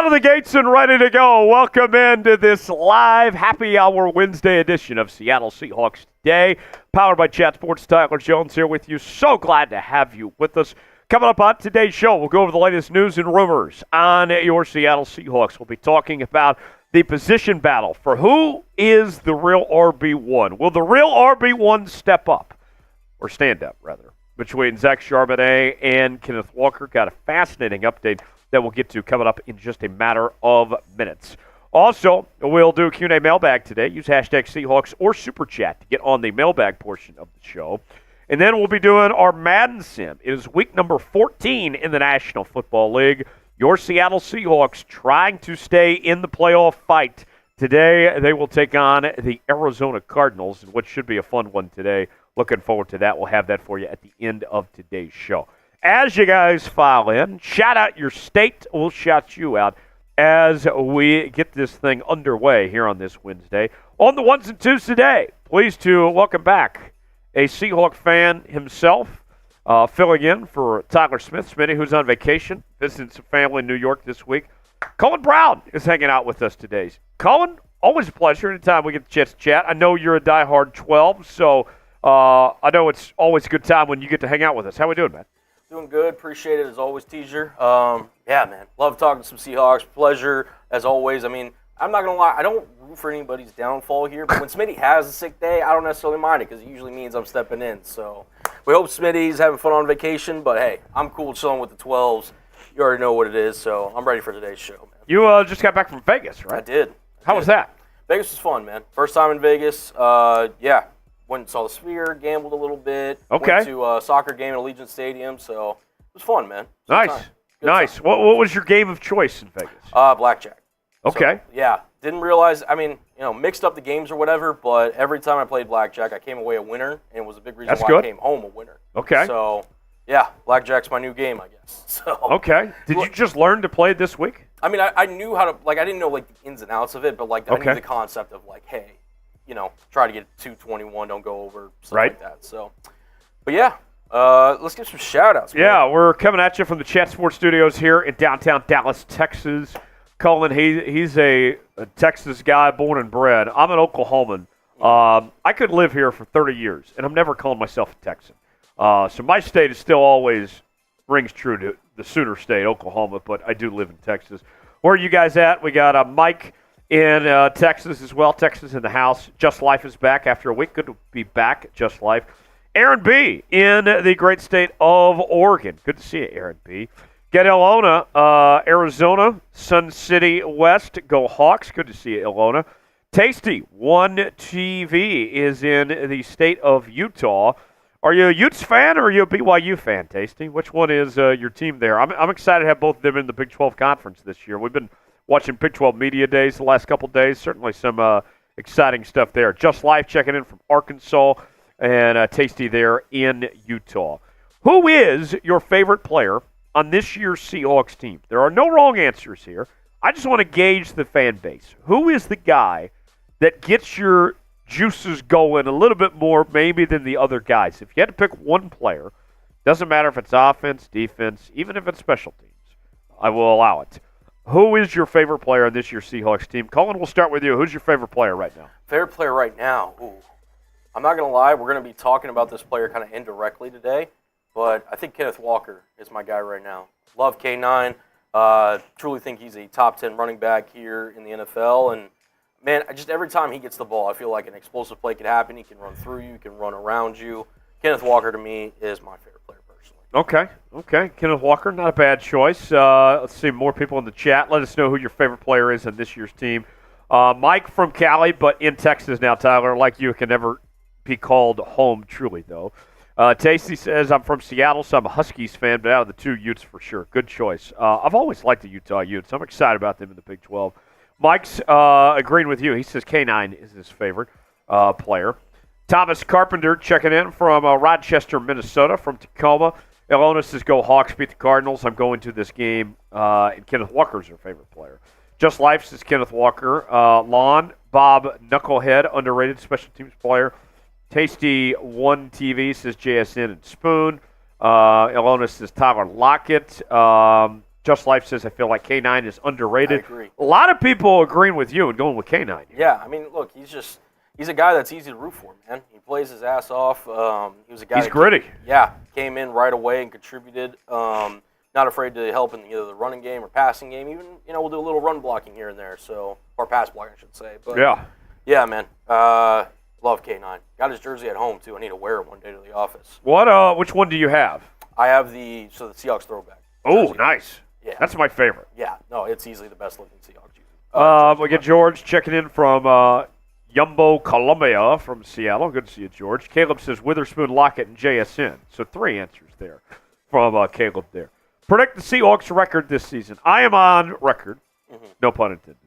Out of the gates and ready to go. Welcome into this live happy hour Wednesday edition of Seattle Seahawks Today, powered by Chat Sports. Tyler Jones here with you. So glad to have you with us. Coming up on today's show, we'll go over the latest news and rumors on your Seattle Seahawks. We'll be talking about the position battle for who is the real RB1. Will the real RB1 step up, or stand up, rather, between Zach Charonnet and Kenneth Walker? Got a fascinating update that we'll get to coming up in just a matter of minutes. Also, we'll do a Q&A mailbag today. Use hashtag Seahawks or Super Chat to get on the mailbag portion of the show. And then we'll be doing our Madden Sim. It is week number 14 in the National Football League. Your Seattle Seahawks trying to stay in the playoff fight. Today, they will take on the Arizona Cardinals, which should be a fun one today. Looking forward to that. We'll have that for you at the end of today's show. As you guys file in, shout out your state. We'll shout you out as we get this thing underway here on this Wednesday. On the ones and twos today, pleased to welcome back a Seahawk fan himself, filling in for Tyler Smith, Smitty, who's on vacation, visiting some family in New York this week. Colin Brown is hanging out with us today. Colin, always a pleasure anytime we get the chance to chat. I know you're a diehard 12, so I know it's always a good time when you get to hang out with us. How we doing, man? Doing good. Appreciate it as always, teaser. Yeah, man. Love talking to some Seahawks. Pleasure as always. I mean, I'm not going to lie. I don't root for anybody's downfall here, but when Smitty has a sick day, I don't necessarily mind it because it usually means I'm stepping in. So we hope Smitty's having fun on vacation, but hey, I'm cool chilling with the 12s. You already know what it is, so I'm ready for today's show, man. You just got back from Vegas, right? I did. How was that? Vegas was fun, man. First time in Vegas. Yeah. Went and saw the Sphere, gambled a little bit. Okay. Went to a soccer game at Allegiant Stadium, so it was fun, man. Nice. Nice. What was your game of choice in Vegas? Blackjack. Okay. So, yeah. Didn't realize, I mean, mixed up the games or whatever, but every time I played blackjack, I came away a winner, and it was a big reason why I came home a winner. Okay. So, yeah, blackjack's my new game, I guess. So. Okay. Did you just learn to play it this week? I mean, I knew how to, I didn't know, the ins and outs of it, but, I knew the concept of, hey, try to get 221, don't go over, stuff like that. So, but yeah, let's get some shout-outs. Yeah, we're coming at you from the Chat Sports Studios here in downtown Dallas, Texas. Colin, he's a Texas guy, born and bred. I'm an Oklahoman. I could live here for 30 years, and I'm never calling myself a Texan. So my state is still always rings true to the Sooner State, Oklahoma, but I do live in Texas. Where are you guys at? We got Mike in Texas as well. Texas in the house. Just Life is back after a week. Good to be back at Just Life. Aaron B. in the great state of Oregon. Good to see you, Aaron B. Get Ilona, Arizona, Sun City West. Go Hawks. Good to see you, Ilona. Tasty, One TV is in the state of Utah. Are you a Utes fan or are you a BYU fan, Tasty? Which one is your team there? I'm excited to have both of them in the Big 12 Conference this year. We've been watching Big 12 Media Days the last couple days. Certainly some exciting stuff there. Just Life checking in from Arkansas and Tasty there in Utah. Who is your favorite player on this year's Seahawks team? There are no wrong answers here. I just want to gauge the fan base. Who is the guy that gets your juices going a little bit more maybe than the other guys? If you had to pick one player, doesn't matter if it's offense, defense, even if it's special teams, I will allow it. Who is your favorite player on this year's Seahawks team? Colin, we'll start with you. Who's your favorite player right now? Favorite player right now? Ooh. I'm not going to lie. We're going to be talking about this player kind of indirectly today, but I think Kenneth Walker is my guy right now. Love K9. Truly think he's a top 10 running back here in the NFL. And, man, every time he gets the ball, I feel like an explosive play could happen. He can run through you. He can run around you. Kenneth Walker, to me, is my favorite player personally. Okay. Kenneth Walker, not a bad choice. Let's see, more people in the chat. Let us know who your favorite player is on this year's team. Mike from Cali, but in Texas now, Tyler. Like you, can never be called home truly, though. Tasty says, I'm from Seattle, so I'm a Huskies fan, but out of the two, Utes for sure. Good choice. I've always liked the Utah Utes. I'm excited about them in the Big 12. Mike's agreeing with you. He says K9 is his favorite player. Thomas Carpenter checking in from Rochester, Minnesota, from Tacoma. Ilona says, go Hawks, beat the Cardinals. I'm going to this game, and Kenneth Walker's her favorite player. Just Life says Kenneth Walker. Lon, Bob Knucklehead, underrated special teams player. Tasty One TV says JSN and Spoon. Ilona says Tyler Lockett. Just Life says, I feel like K9 is underrated. I agree. A lot of people agreeing with you and going with K9 here. Yeah, I mean, look, he's a guy that's easy to root for, man. He plays his ass off. He was a guy. He's gritty. Came in right away and contributed. Not afraid to help in either the running game or passing game. Even, we'll do a little run blocking here and there, or pass blocking, I should say. But yeah, man. Love K9. Got his jersey at home too. I need to wear it one day to the office. Which one do you have? I have the Seahawks throwback. Oh, nice. Yeah, that's my favorite. Yeah, no, it's easily the best looking Seahawks jersey. We get George checking in from Yumbo, Colombia, from Seattle. Good to see you, George. Caleb says Witherspoon, Lockett, and JSN. So 3 answers there from Caleb there. Predict the Seahawks record this season. I am on record, no pun intended,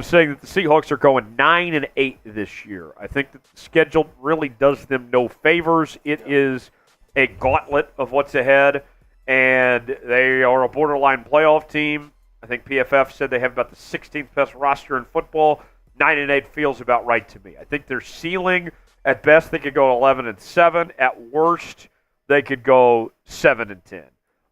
saying that the Seahawks are going 9-8 this year. I think that the schedule really does them no favors. It is a gauntlet of what's ahead, and they are a borderline playoff team. I think PFF said they have about the 16th best roster in football. 9-8 feels about right to me. I think their ceiling, at best, they could go 11-7. At worst, they could go 7-10.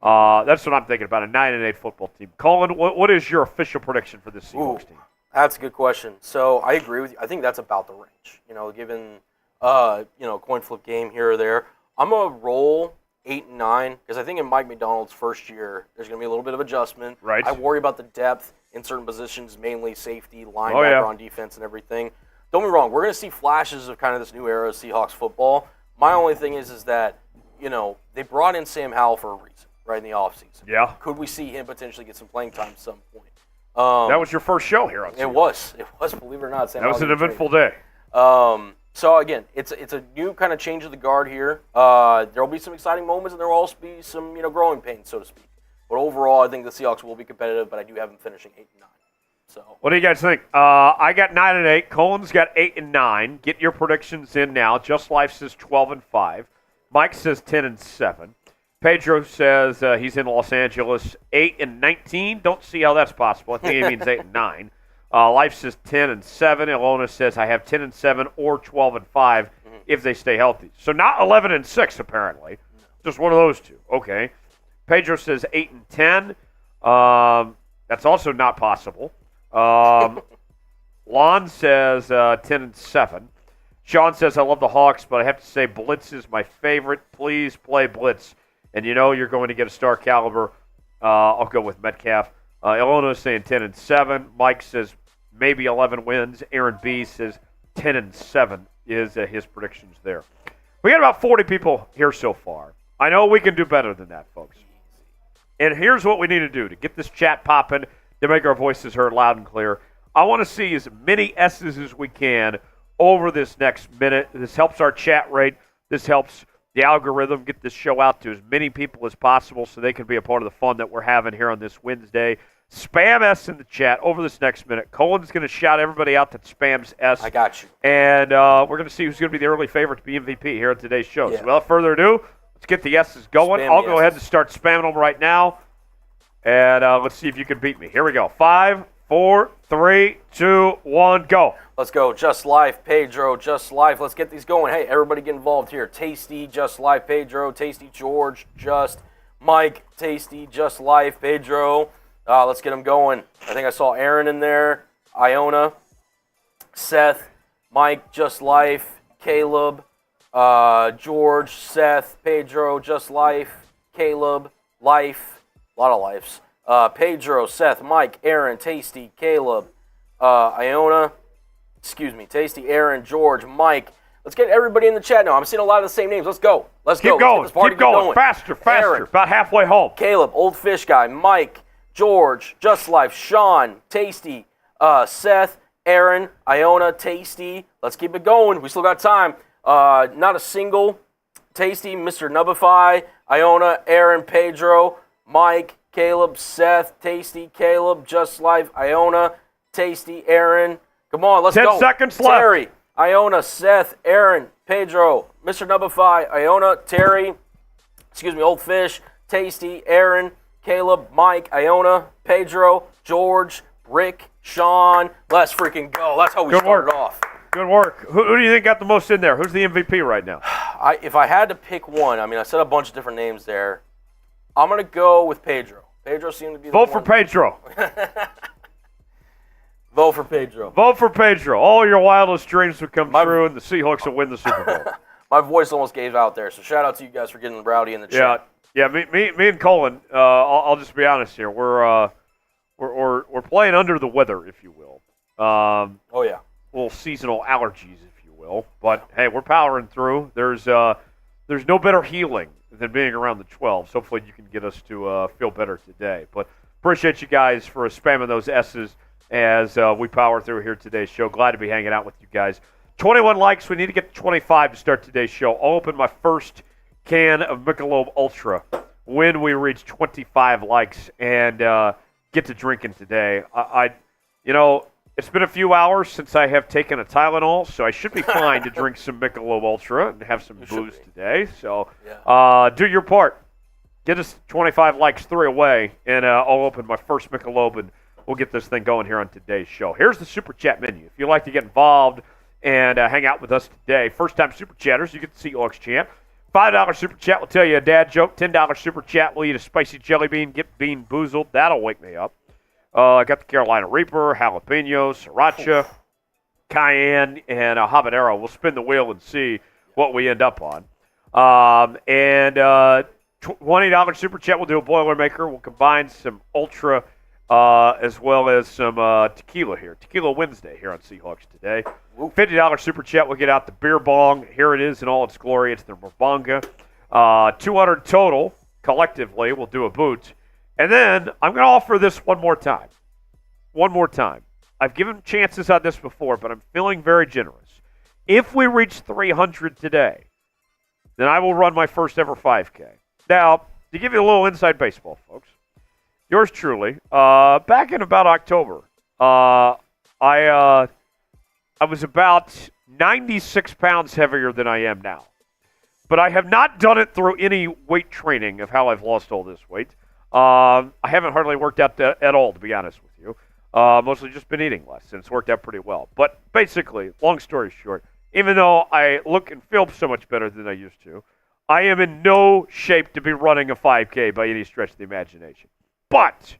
That's what I'm thinking about, a 9-8 football team. Colin, what is your official prediction for this Seahawks team? That's a good question. So I agree with you. I think that's about the range. Given coin flip game here or there, I'm gonna roll 8-9 because I think in Mike Macdonald's first year, there's gonna be a little bit of adjustment. Right. I worry about the depth in certain positions, mainly safety, linebacker on defense, and everything. Don't be wrong. We're gonna see flashes of kind of this new era of Seahawks football. My only thing is that they brought in Sam Howell for a reason. Right in the offseason. Yeah. Could we see him potentially get some playing time at some point? That was your first show here on It was, believe it or not. That was an eventful day. So, again, it's a new kind of change of the guard here. There will be some exciting moments, and there will also be some, growing pains, so to speak. But overall, I think the Seahawks will be competitive, but I do have them finishing 8-9. So, what do you guys think? I got 9-8. Colin's got 8-9. Get your predictions in now. Just Life says 12-5. Mike says 10-7. Pedro says he's in Los Angeles, 8-19. Don't see how that's possible. I think he means 8-9. Life says 10-7. Ilona says I have 10-7 or 12-5 if they stay healthy. So not 11-6 apparently. Just one of those two. Okay. Pedro says 8-10. That's also not possible. Lon says 10-7. Sean says I love the Hawks, but I have to say Blitz is my favorite. Please play Blitz. And you're going to get a star caliber. I'll go with Metcalf. Ilona is saying 10-7. Mike says maybe 11 wins. Aaron B says 10-7 is his predictions there. We got about 40 people here so far. I know we can do better than that, folks. And here's what we need to do to get this chat popping, to make our voices heard loud and clear. I want to see as many S's as we can over this next minute. This helps our chat rate. This helps the algorithm get this show out to as many people as possible so they can be a part of the fun that we're having here on this Wednesday. Spam S in the chat over this next minute. Colin's going to shout everybody out that spams S. I got you. And we're going to see who's going to be the early favorite to be MVP here on today's show. Yeah. So without further ado, let's get the S's going. I'll go ahead and start spamming them right now. And let's see if you can beat me. Here we go. 5, 4, 3, 2, 1, go. Let's go. Just Life, Pedro, Just Life. Let's get these going. Hey, everybody get involved here. Tasty, Just Life, Pedro. Tasty, George, Just. Mike, Tasty, Just Life, Pedro. Let's get them going. I think I saw Aaron in there. Iona, Seth, Mike, Just Life, Caleb, George, Seth, Pedro, Just Life, Caleb, Life. A lot of lives. Pedro, Seth, Mike, Aaron, Tasty, Caleb, Iona. Tasty, Aaron, George, Mike. Let's get everybody in the chat now. I'm seeing a lot of the same names. Let's go. Keep going. Keep going. Faster. Aaron, about halfway home. Caleb, Old Fish Guy, Mike, George, Just Life, Sean, Tasty, Seth, Aaron, Iona, Tasty. Let's keep it going. We still got time. Not a single. Tasty, Mr. Nubify, Iona, Aaron, Pedro, Mike, Caleb, Seth, Tasty, Caleb, Just Life, Iona, Tasty, Aaron. Come on, let's go. 10 seconds left. Terry, Iona, Seth, Aaron, Pedro, Mr. Nubify, Iona, Terry, Old Fish, Tasty, Aaron, Caleb, Mike, Iona, Pedro, George, Rick, Sean. Let's freaking go. That's how we started off. Good work. Who do you think got the most in there? Who's the MVP right now? If I had to pick one, I said a bunch of different names there. I'm going to go with Pedro. Pedro seemed to be the Vote for Pedro. Vote for Pedro. Vote for Pedro. All your wildest dreams will come true, and the Seahawks will win the Super Bowl. My voice almost gave out there, so shout out to you guys for getting rowdy in the chat. Yeah. Me and Colin. I'll just be honest here. We're playing under the weather, if you will. Oh yeah. Little seasonal allergies, if you will. But hey, we're powering through. There's no better healing than being around the 12s. Hopefully, you can get us to feel better today. But appreciate you guys for spamming those S's as we power through here today's show. Glad to be hanging out with you guys. 21 likes. We need to get to 25 to start today's show. I'll open my first can of Michelob Ultra when we reach 25 likes and get to drinking today. It's been a few hours since I have taken a Tylenol, so I should be fine to drink some Michelob Ultra and have some booze today. So do your part. Get us 25 likes, 3 away, and I'll open my first Michelob, and we'll get this thing going here on today's show. Here's the Super Chat menu. If you'd like to get involved and hang out with us today, first-time Super Chatters, you get the Seahawks chant. $5 Super Chat will tell you a dad joke. $10 Super Chat will eat a spicy jelly bean, get bean boozled. That'll wake me up. I got the Carolina Reaper, jalapeno, sriracha, cayenne, and a habanero. We'll spin the wheel and see what we end up on. $20 Super Chat will do a Boilermaker. We'll combine some Ultra as well as some tequila here. Tequila Wednesday here on Seahawks Today. $50 Super Chat will get out the beer bong. Here it is in all its glory. It's the Morbonga. $200 total collectively. We'll do a boot. And then I'm going to offer this one more time. One more time. I've given chances on this before, but I'm feeling very generous. If we reach 300 today, then I will run my first ever 5K. Now, to give you a little inside baseball, folks, yours truly, back in about October, I was about 96 pounds heavier than I am now. But I have not done it through any weight training of how I've lost all this weight. I haven't hardly worked out at all, to be honest with you. Mostly just been eating less, and it's worked out pretty well. But basically, long story short, even though I look and feel so much better than I used to, I am in no shape to be running a 5K by any stretch of the imagination. But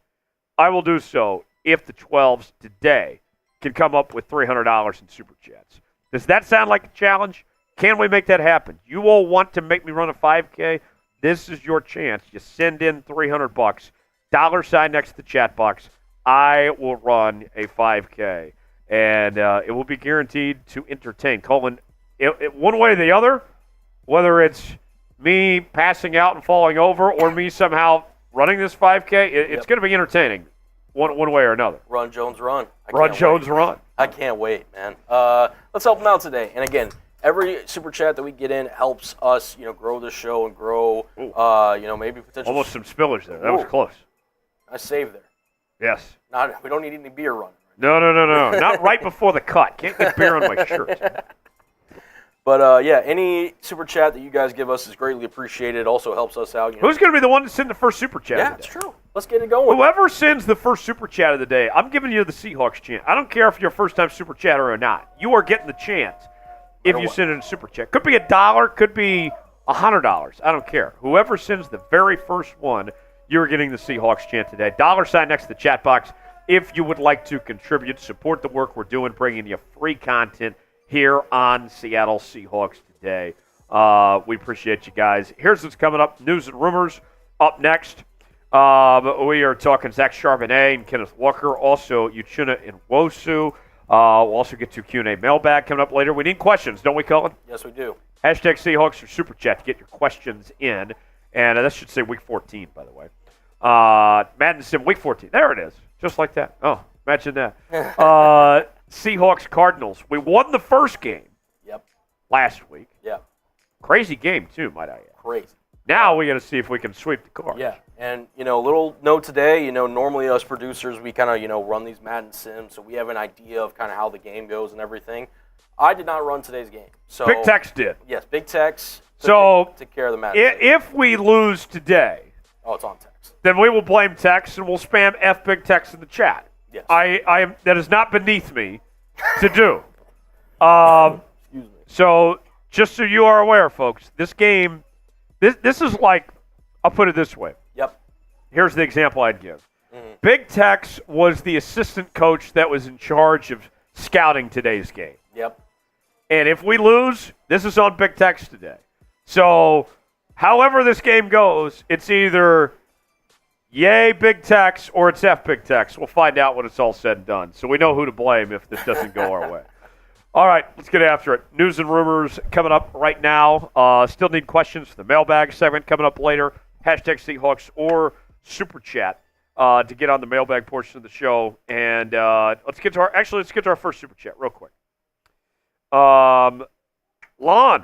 I will do so if the 12s today can come up with $300 in Super Chats. Does that sound like a challenge? Can we make that happen? You all want to make me run a 5K? This is your chance. You send in $300, $ next to the chat box. I will run a 5K, and it will be guaranteed to entertain. Colin, one way or the other, whether it's me passing out and falling over or me somehow running this 5K, it's going to be entertaining one way or another. Run, Jones, run. Run, Jones, run. I can't wait, man. Let's help them out today. And again, every super chat that we get in helps us, grow the show and grow, maybe potential. Almost some spillage there. That was close. I saved there. Yes. We don't need any beer running. No. Not right before the cut. Can't get beer on my shirt. But, any super chat that you guys give us is greatly appreciated. It also helps us out. Who's going to be the one to send the first super chat? Yeah, it's true. Let's get it going. Whoever sends the first super chat of the day, I'm giving you the Seahawks chant. I don't care if you're a first-time super chatter or not. You are getting the chant if you send in a super chat. Could be $1, could be $100. I don't care. Whoever sends the very first one, you're getting the Seahawks chant today. $sign next to the chat box if you would like to contribute, support the work we're doing, bringing you free content here on Seattle Seahawks Today. We appreciate you guys. Here's what's coming up. News and rumors up next. We are talking Zach Charonnet and Kenneth Walker. Also, Uchenna Nwosu. We'll also get to Q&A mailbag coming up later. We need questions, don't we, Colin? Yes, we do. Hashtag Seahawks or Super Chat to get your questions in. And that should say Week 14, by the way. Madden Sim, Week 14. There it is. Just like that. Oh, imagine that. Seahawks Cardinals. We won the first game. Yep. Last week. Yep. Crazy game, too, might I add. Crazy. Now we got to see if we can sweep the cards. Yeah. And, little note today, normally us producers, we kind of, run these Madden Sims, so we have an idea of kind of how the game goes and everything. I did not run today's game. So Big Tex did. Yes, Big Tex took care of the Madden Sim. If we lose today, it's on Tex. Then we will blame Tex and we'll spam F Big Tex in the chat. Yes. That is not beneath me to do. Excuse me. So just so you are aware, folks, this game, this is like, I'll put it this way. Yep. here's the example I'd give. Big Tex was the assistant coach that was in charge of scouting today's game. Yep. And if we lose, this is on Big Tex today. So, however this game goes, it's either yay Big Tex or it's F Big Tex. We'll find out when it's all said and done. So we know who to blame if this doesn't go our way. All right, let's get after it. News and rumors coming up right now. Still need questions for the mailbag segment coming up later. Hashtag Seahawks or Super Chat to get on the mailbag portion of the show. And let's get to our first Super Chat real quick. Lon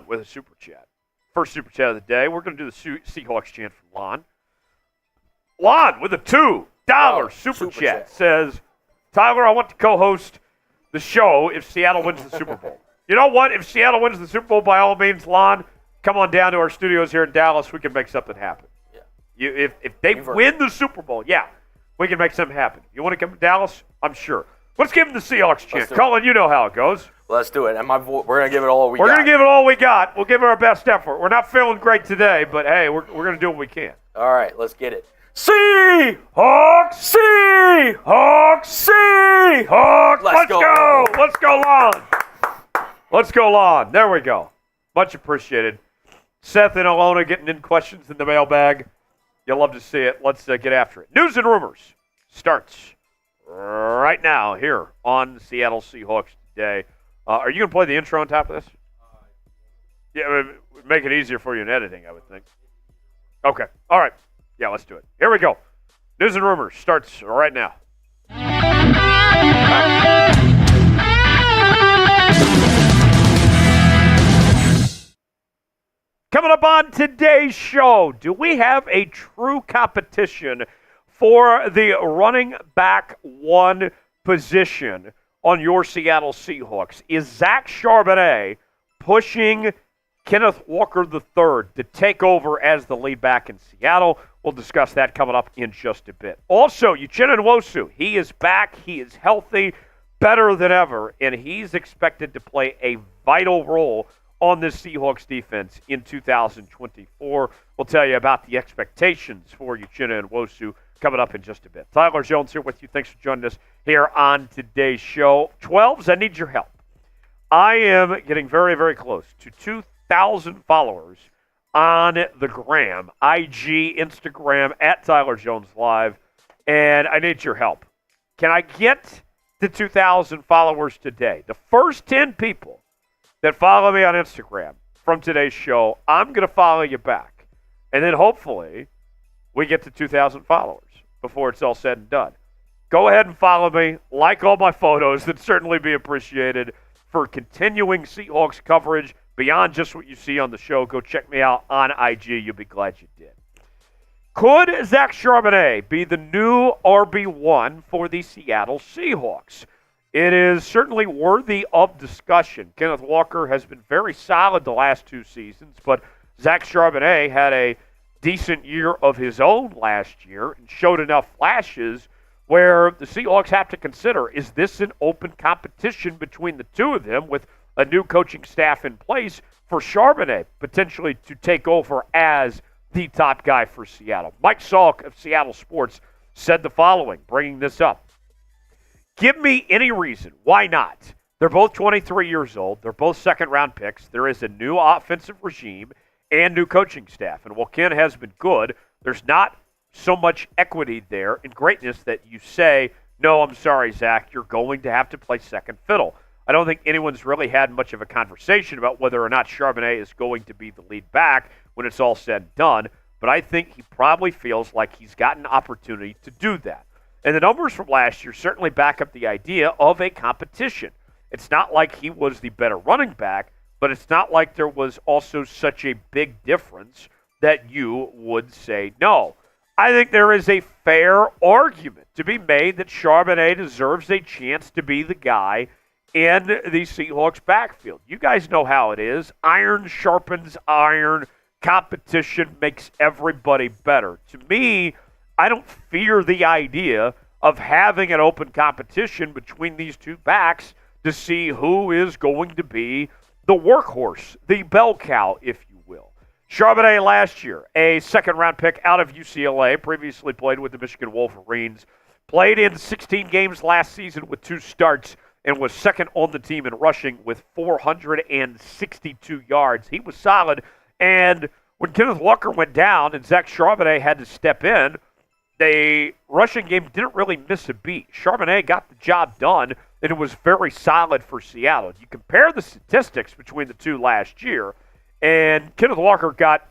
with a Super Chat. First Super Chat of the day. We're going to do the Seahawks chant from Lon. Lon with a $2 Super Chat says, Tyler, I want to co-host the show if Seattle wins the Super Bowl. You know what? If Seattle wins the Super Bowl, by all means, Lon, come on down to our studios here in Dallas. We can make something happen. Yeah. If they win the Super Bowl, yeah, we can make something happen. You want to come to Dallas? I'm sure. Let's give them the Seahawks chant. Colin, you know how it goes. Let's do it. And we're going to give it all we got. We're going to give it all we got. We'll give it our best effort. We're not feeling great today, but, hey, we're going to do what we can. All right, let's get it. Seahawks! Seahawks! Seahawks! Let's go! Let's go, Lon! Let's go, Lon. There we go. Much appreciated. Seth and Alona getting in questions in the mailbag. You'll love to see it. Let's get after it. News and rumors starts right now here on Seattle Seahawks Today. Are you going to play the intro on top of this? Yeah, it would make it easier for you in editing, I would think. Okay. All right. Yeah, let's do it. Here we go. News and rumors starts right now. Coming up on today's show, do we have a true competition for the running back one position on your Seattle Seahawks? Is Zach Charonnet pushing Kenneth Walker III to take over as the lead back in Seattle? We'll discuss that coming up in just a bit. Also, Uchenna Nwosu, he is back. He is healthy, better than ever, and he's expected to play a vital role on this Seahawks defense in 2024. We'll tell you about the expectations for Uchenna Nwosu coming up in just a bit. Tyler Jones here with you. Thanks for joining us here on today's show. 12s, I need your help. I am getting very, very close to 2,000 followers on the gram, IG, Instagram, at Tyler Jones Live, and I need your help. Can I get to 2,000 followers today? The first 10 people that follow me on Instagram from today's show, I'm going to follow you back. And then hopefully we get to 2,000 followers before it's all said and done. Go ahead and follow me. Like all my photos. That'd certainly be appreciated. For continuing Seahawks coverage beyond just what you see on the show, go check me out on IG. You'll be glad you did. Could Zach Charonnet be the new RB1 for the Seattle Seahawks? It is certainly worthy of discussion. Kenneth Walker has been very solid the last two seasons, but Zach Charonnet had a decent year of his own last year and showed enough flashes where the Seahawks have to consider, is this an open competition between the two of them with a new coaching staff in place for Charonnet potentially to take over as the top guy for Seattle? Mike Salk of Seattle Sports said the following, bringing this up. Give me any reason. Why not? They're both 23 years old. They're both second-round picks. There is a new offensive regime and new coaching staff. And while Ken has been good, there's not so much equity there and greatness that you say, no, I'm sorry, Zach, you're going to have to play second fiddle. I don't think anyone's really had much of a conversation about whether or not Charonnet is going to be the lead back when it's all said and done, but I think he probably feels like he's got an opportunity to do that. And the numbers from last year certainly back up the idea of a competition. It's not like he was the better running back, but it's not like there was also such a big difference that you would say no. I think there is a fair argument to be made that Charonnet deserves a chance to be the guy in the Seahawks backfield. You guys know how it is. Iron sharpens iron. Competition makes everybody better. To me, I don't fear the idea of having an open competition between these two backs to see who is going to be the workhorse, the bell cow, if you will. Charbonnet last year, a second-round pick out of UCLA, previously played with the Michigan Wolverines, played in 16 games last season with 2 starts, and was second on the team in rushing with 462 yards. He was solid, and when Kenneth Walker went down and Zach Charonnet had to step in, the rushing game didn't really miss a beat. Charbonnet got the job done, and it was very solid for Seattle. You compare the statistics between the two last year, and Kenneth Walker got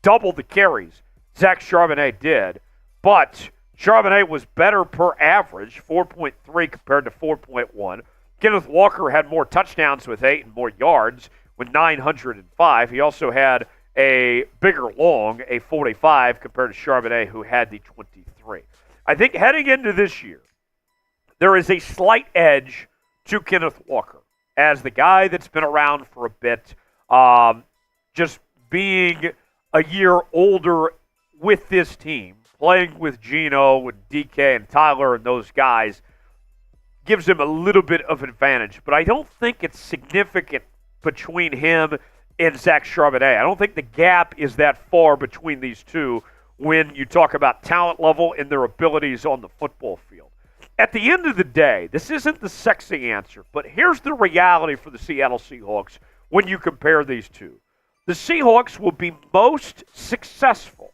double the carries Zach Charonnet did, but Charbonnet was better per average, 4.3 compared to 4.1. Kenneth Walker had more touchdowns with 8 and more yards with 905. He also had a bigger long, a 45, compared to Charbonnet, who had the 23. I think heading into this year, there is a slight edge to Kenneth Walker as the guy that's been around for a bit, just being a year older with this team, playing with Geno and DK and Tyler and those guys, gives him a little bit of advantage. But I don't think it's significant between him and Zach Charonnet. I don't think the gap is that far between these two when you talk about talent level and their abilities on the football field. At the end of the day, this isn't the sexy answer, but here's the reality for the Seattle Seahawks when you compare these two. The Seahawks will be most successful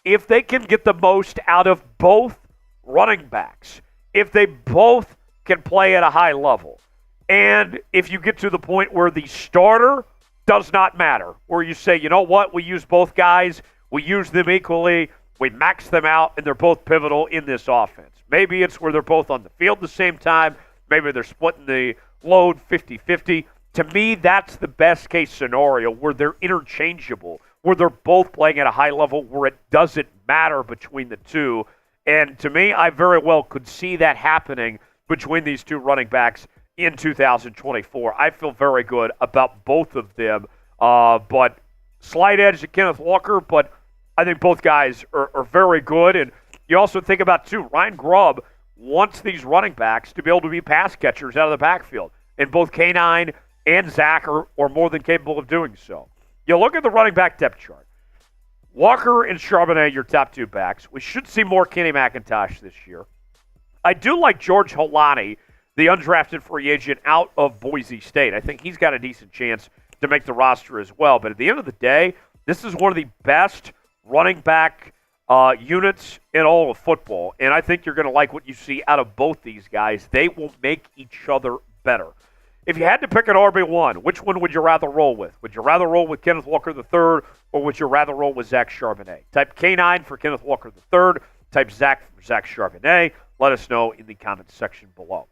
if they can get the most out of both running backs, if they both can play at a high level, and if you get to the point where the starter does not matter, where you say, you know what, we use both guys, we use them equally, we max them out, and they're both pivotal in this offense. Maybe it's where they're both on the field at the same time, maybe they're splitting the load 50-50. To me, that's the best case scenario, where they're interchangeable, where they're both playing at a high level, where it doesn't matter between the two. And to me, I very well could see that happening between these two running backs in 2024. I feel very good about both of them, but slight edge to Kenneth Walker, but I think both guys are very good. And you also think about, too, Ryan Grubb wants these running backs to be able to be pass catchers out of the backfield, and both K9 and Zach are more than capable of doing so. You look at the running back depth chart. Walker and Charbonnet, your top 2 backs. We should see more Kenny McIntosh this year. I do like George Holani, the undrafted free agent out of Boise State. I think he's got a decent chance to make the roster as well. But at the end of the day, this is one of the best running back units in all of football. And I think you're going to like what you see out of both these guys. They will make each other better. If you had to pick an RB1, which one would you rather roll with? Would you rather roll with Kenneth Walker III, or would you rather roll with Zach Charonnet? Type K9 for Kenneth Walker III. Type Zach for Zach Charonnet. Let us know in the comments section below.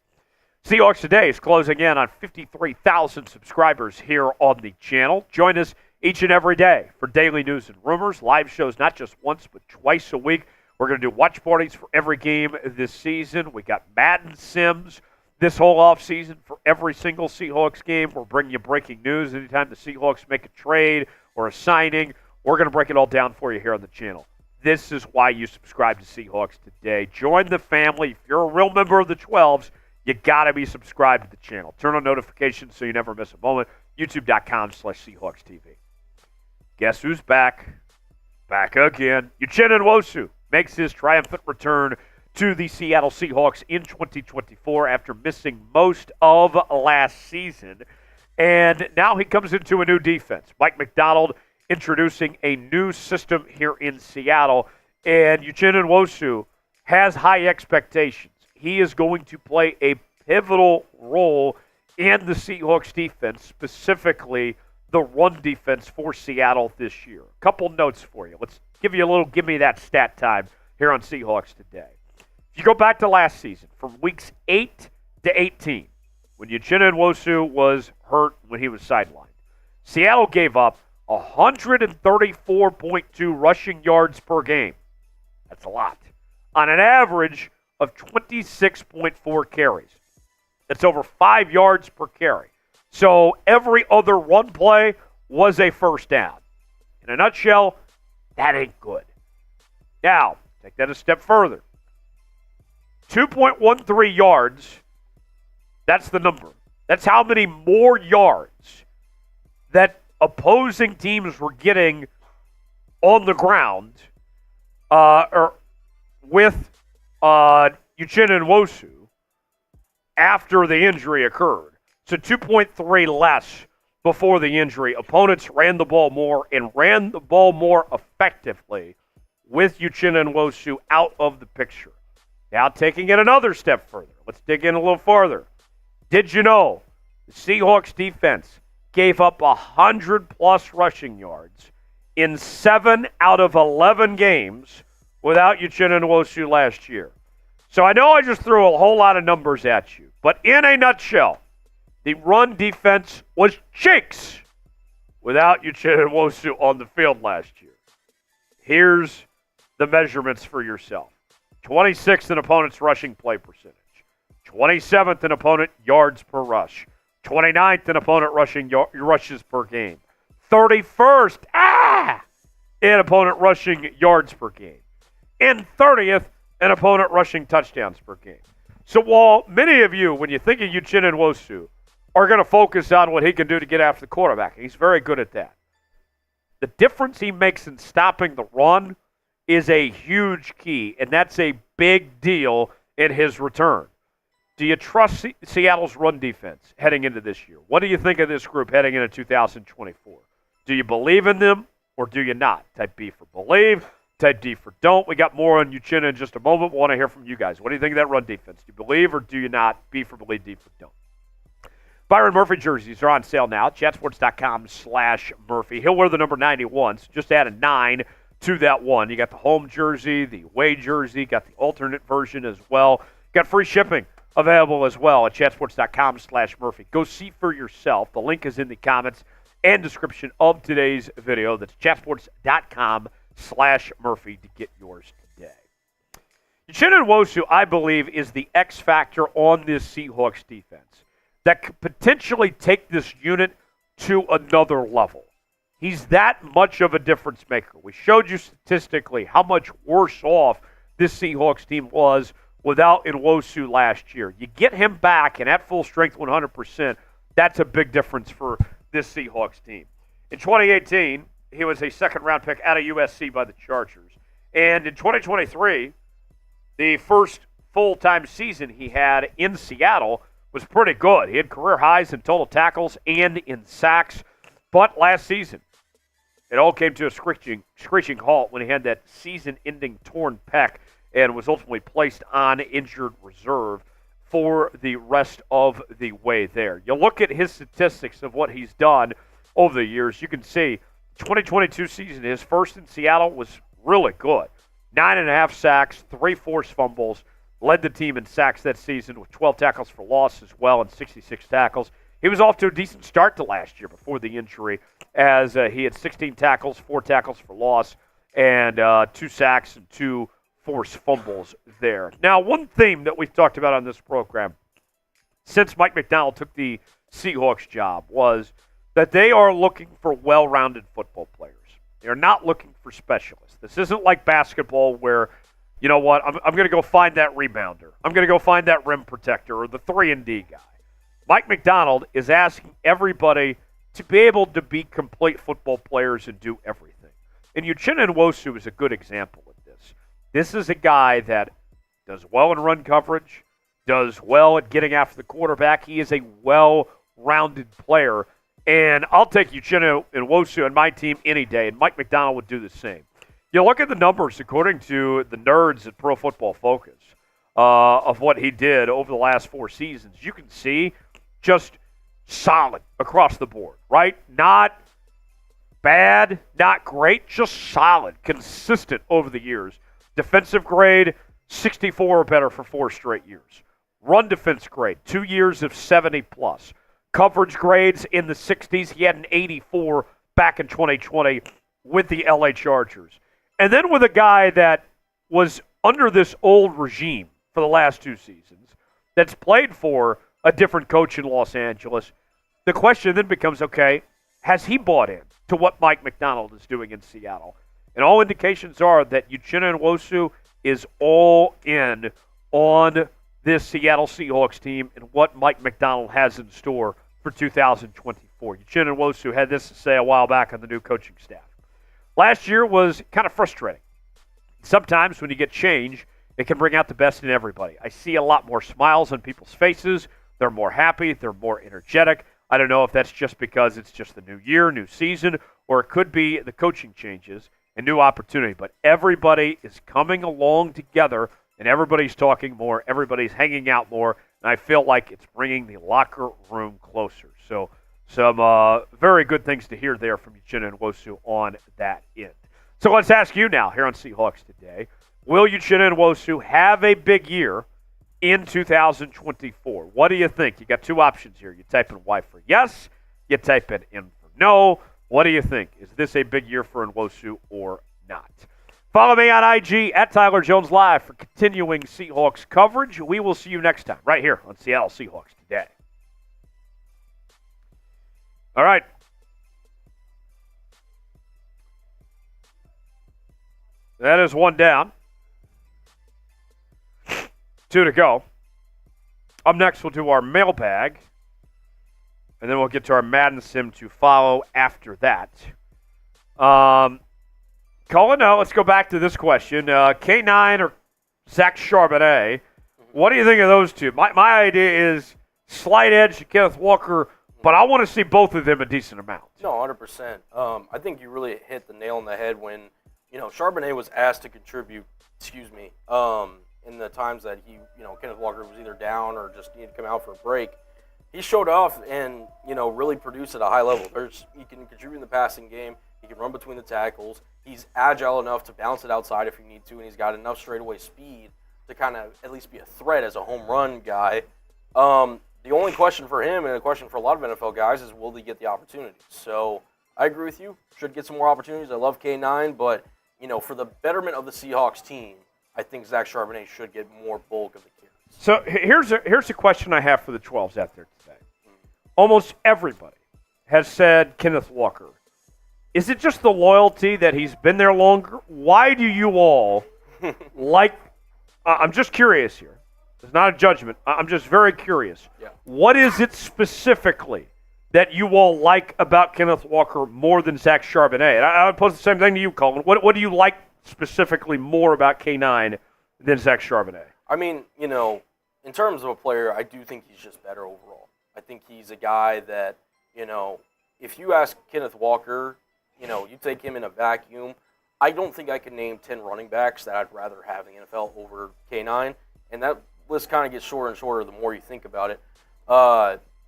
Seahawks Today is closing in on 53,000 subscribers here on the channel. Join us each and every day for daily news and rumors, live shows not just once but twice a week. We're going to do watch parties for every game this season. We got Madden Sims this whole offseason for every single Seahawks game. We're bringing you breaking news anytime the Seahawks make a trade or a signing. We're going to break it all down for you here on the channel. This is why you subscribe to Seahawks Today. Join the family. If you're a real member of the 12s, you got to be subscribed to the channel. Turn on notifications so you never miss a moment. YouTube.com/Seahawks TV. Guess who's back? Back again. Uchenna Nwosu makes his triumphant return to the Seattle Seahawks in 2024 after missing most of last season. And now he comes into a new defense. Mike Macdonald introducing a new system here in Seattle. And Uchenna Nwosu has high expectations. He is going to play a pivotal role in the Seahawks defense, specifically the run defense for Seattle this year. A couple notes for you. Let's give you a little give me that stat time here on Seahawks Today. If you go back to last season, from weeks 8 to 18, when Uchenna Nwosu was hurt when he was sidelined, Seattle gave up 134.2 rushing yards per game. That's a lot. On an average of 26.4 carries. That's over 5 yards per carry. So every other run play was a first down. In a nutshell, that ain't good. Now, take that a step further. 2.13 yards, that's the number. That's how many more yards that opposing teams were getting on the ground or with Uchenna Nwosu after the injury occurred. So 2.3 less before the injury. Opponents ran the ball more and ran the ball more effectively with Uchenna Nwosu out of the picture. Now taking it another step further. Let's dig in a little farther. Did you know the Seahawks defense gave up 100-plus rushing yards in 7 out of 11 games without Uchenna Nwosu last year? So I know I just threw a whole lot of numbers at you, but in a nutshell, the run defense was shakes without Uchenna Nwosu on the field last year. Here's the measurements for yourself. 26th in opponent's rushing play percentage. 27th in opponent yards per rush. 29th in opponent rushes per game. 31st in opponent rushing yards per game. And 30th in opponent rushing touchdowns per game. So while many of you, when you think of Uchenna Nwosu, are going to focus on what he can do to get after the quarterback, he's very good at that. The difference he makes in stopping the run is a huge key, and that's a big deal in his return. Do you trust Seattle's run defense heading into this year? What do you think of this group heading into 2024? Do you believe in them or do you not? Type B for believe, type D for don't. We got more on Uchenna in just a moment. We want to hear from you guys. What do you think of that run defense? Do you believe or do you not? B for believe, D for don't. Byron Murphy jerseys are on sale now. Chatsports.com/Murphy. He'll wear the number 91, so just add a 9 to that one. You got the home jersey, the away jersey, got the alternate version as well. Got free shipping available as well at chatsports.com/Murphy. Go see for yourself. The link is in the comments and description of today's video. That's chatsports.com/Murphy to get yours today. Uchenna Nwosu, I believe, is the X factor on this Seahawks defense that could potentially take this unit to another level. He's that much of a difference maker. We showed you statistically how much worse off this Seahawks team was without Nwosu last year. You get him back, and at full strength 100%, that's a big difference for this Seahawks team. In 2018, he was a second-round pick out of USC by the Chargers. And in 2023, the first full-time season he had in Seattle was pretty good. He had career highs in total tackles and in sacks. But last season, it all came to a screeching halt when he had that season-ending torn pec and was ultimately placed on injured reserve for the rest of the way there. You look at his statistics of what he's done over the years, you can see 2022 season, his first in Seattle was really good. 9.5 sacks, 3 forced fumbles, led the team in sacks that season with 12 tackles for loss as well and 66 tackles. He was off to a decent start to last year before the injury as he had 16 tackles, 4 tackles for loss, and 2 sacks and 2 forced fumbles there. Now, one theme that we've talked about on this program since Mike Macdonald took the Seahawks job was that they are looking for well-rounded football players. They're not looking for specialists. This isn't like basketball where, you know what, I'm going to go find that rebounder. I'm going to go find that rim protector or the 3-and-D guy. Mike Macdonald is asking everybody to be able to be complete football players and do everything. And Uchenna Nwosu is a good example of this. This is a guy that does well in run coverage, does well at getting after the quarterback. He is a well-rounded player. And I'll take Uchenna Nwosu on my team any day, and Mike Macdonald would do the same. You look at the numbers, according to the nerds at Pro Football Focus, of what he did over the last 4 seasons. You can see just solid across the board, right? Not bad, not great, just solid, consistent over the years. Defensive grade, 64 or better for 4 straight years. Run defense grade, 2 years of 70-plus. Coverage grades in the 60s. He had an 84 back in 2020 with the LA Chargers. And then with a guy that was under this old regime for the last 2 seasons, that's played for a different coach in Los Angeles, the question then becomes, okay, has he bought in to what Mike Macdonald is doing in Seattle? And all indications are that Uchenna Nwosu is all in on this Seattle Seahawks team and what Mike Macdonald has in store for 2024. Uchenna Nwosu had this to say a while back on the new coaching staff. Last year was kind of frustrating. Sometimes when you get change, it can bring out the best in everybody. I see a lot more smiles on people's faces. They're more happy. They're more energetic. I don't know if that's just because it's just the new year, new season, or it could be the coaching changes and new opportunity. But everybody is coming along together, and everybody's talking more. Everybody's hanging out more, and I feel like it's bringing the locker room closer. So some very good things to hear there from Uchenna Nwosu on that end. So let's ask you now here on Seahawks Today, will Uchenna Nwosu have a big year in 2024? What do you think? You got two options here. You type in Y for yes. You type in N for no. What do you think? Is this a big year for Nwosu or not? Follow me on IG at Tyler Jones Live for continuing Seahawks coverage. We will see you next time right here on Seattle Seahawks Today. All right. That is one down. 2 to go. Up next, we'll do our mailbag, and then we'll get to our Madden Sim to follow after that. Colin, no, let's go back to this question. K9 or Zach Charonnet, what do you think of those two? My idea is slight edge to Kenneth Walker, but I want to see both of them a decent amount. No, 100%. I think you really hit the nail on the head when, Charbonnet was asked to contribute, in the times that Kenneth Walker was either down or just needed to come out for a break. He showed off and, really produced at a high level. He can contribute in the passing game. He can run between the tackles. He's agile enough to bounce it outside if you need to, and he's got enough straightaway speed to kind of at least be a threat as a home run guy. The only question for him, and a question for a lot of NFL guys, is will he get the opportunity? So I agree with you. Should get some more opportunities. I love K9, but, for the betterment of the Seahawks team, I think Zach Charonnet should get more bulk of the carries. So here's a question I have for the 12s out there today. Almost everybody has said Kenneth Walker. Is it just the loyalty that he's been there longer? Why do you all like – I'm just curious here. It's not a judgment. I'm just very curious. Yeah. What is it specifically that you all like about Kenneth Walker more than Zach Charonnet? And I would pose the same thing to you, Colin. What do you like specifically more about K9 than Zach Charonnet? I mean, in terms of a player, I do think he's just better overall. I think he's a guy that, if you ask Kenneth Walker, you take him in a vacuum, I don't think I can name 10 running backs that I'd rather have in the NFL over K9. And that list kind of gets shorter and shorter the more you think about it.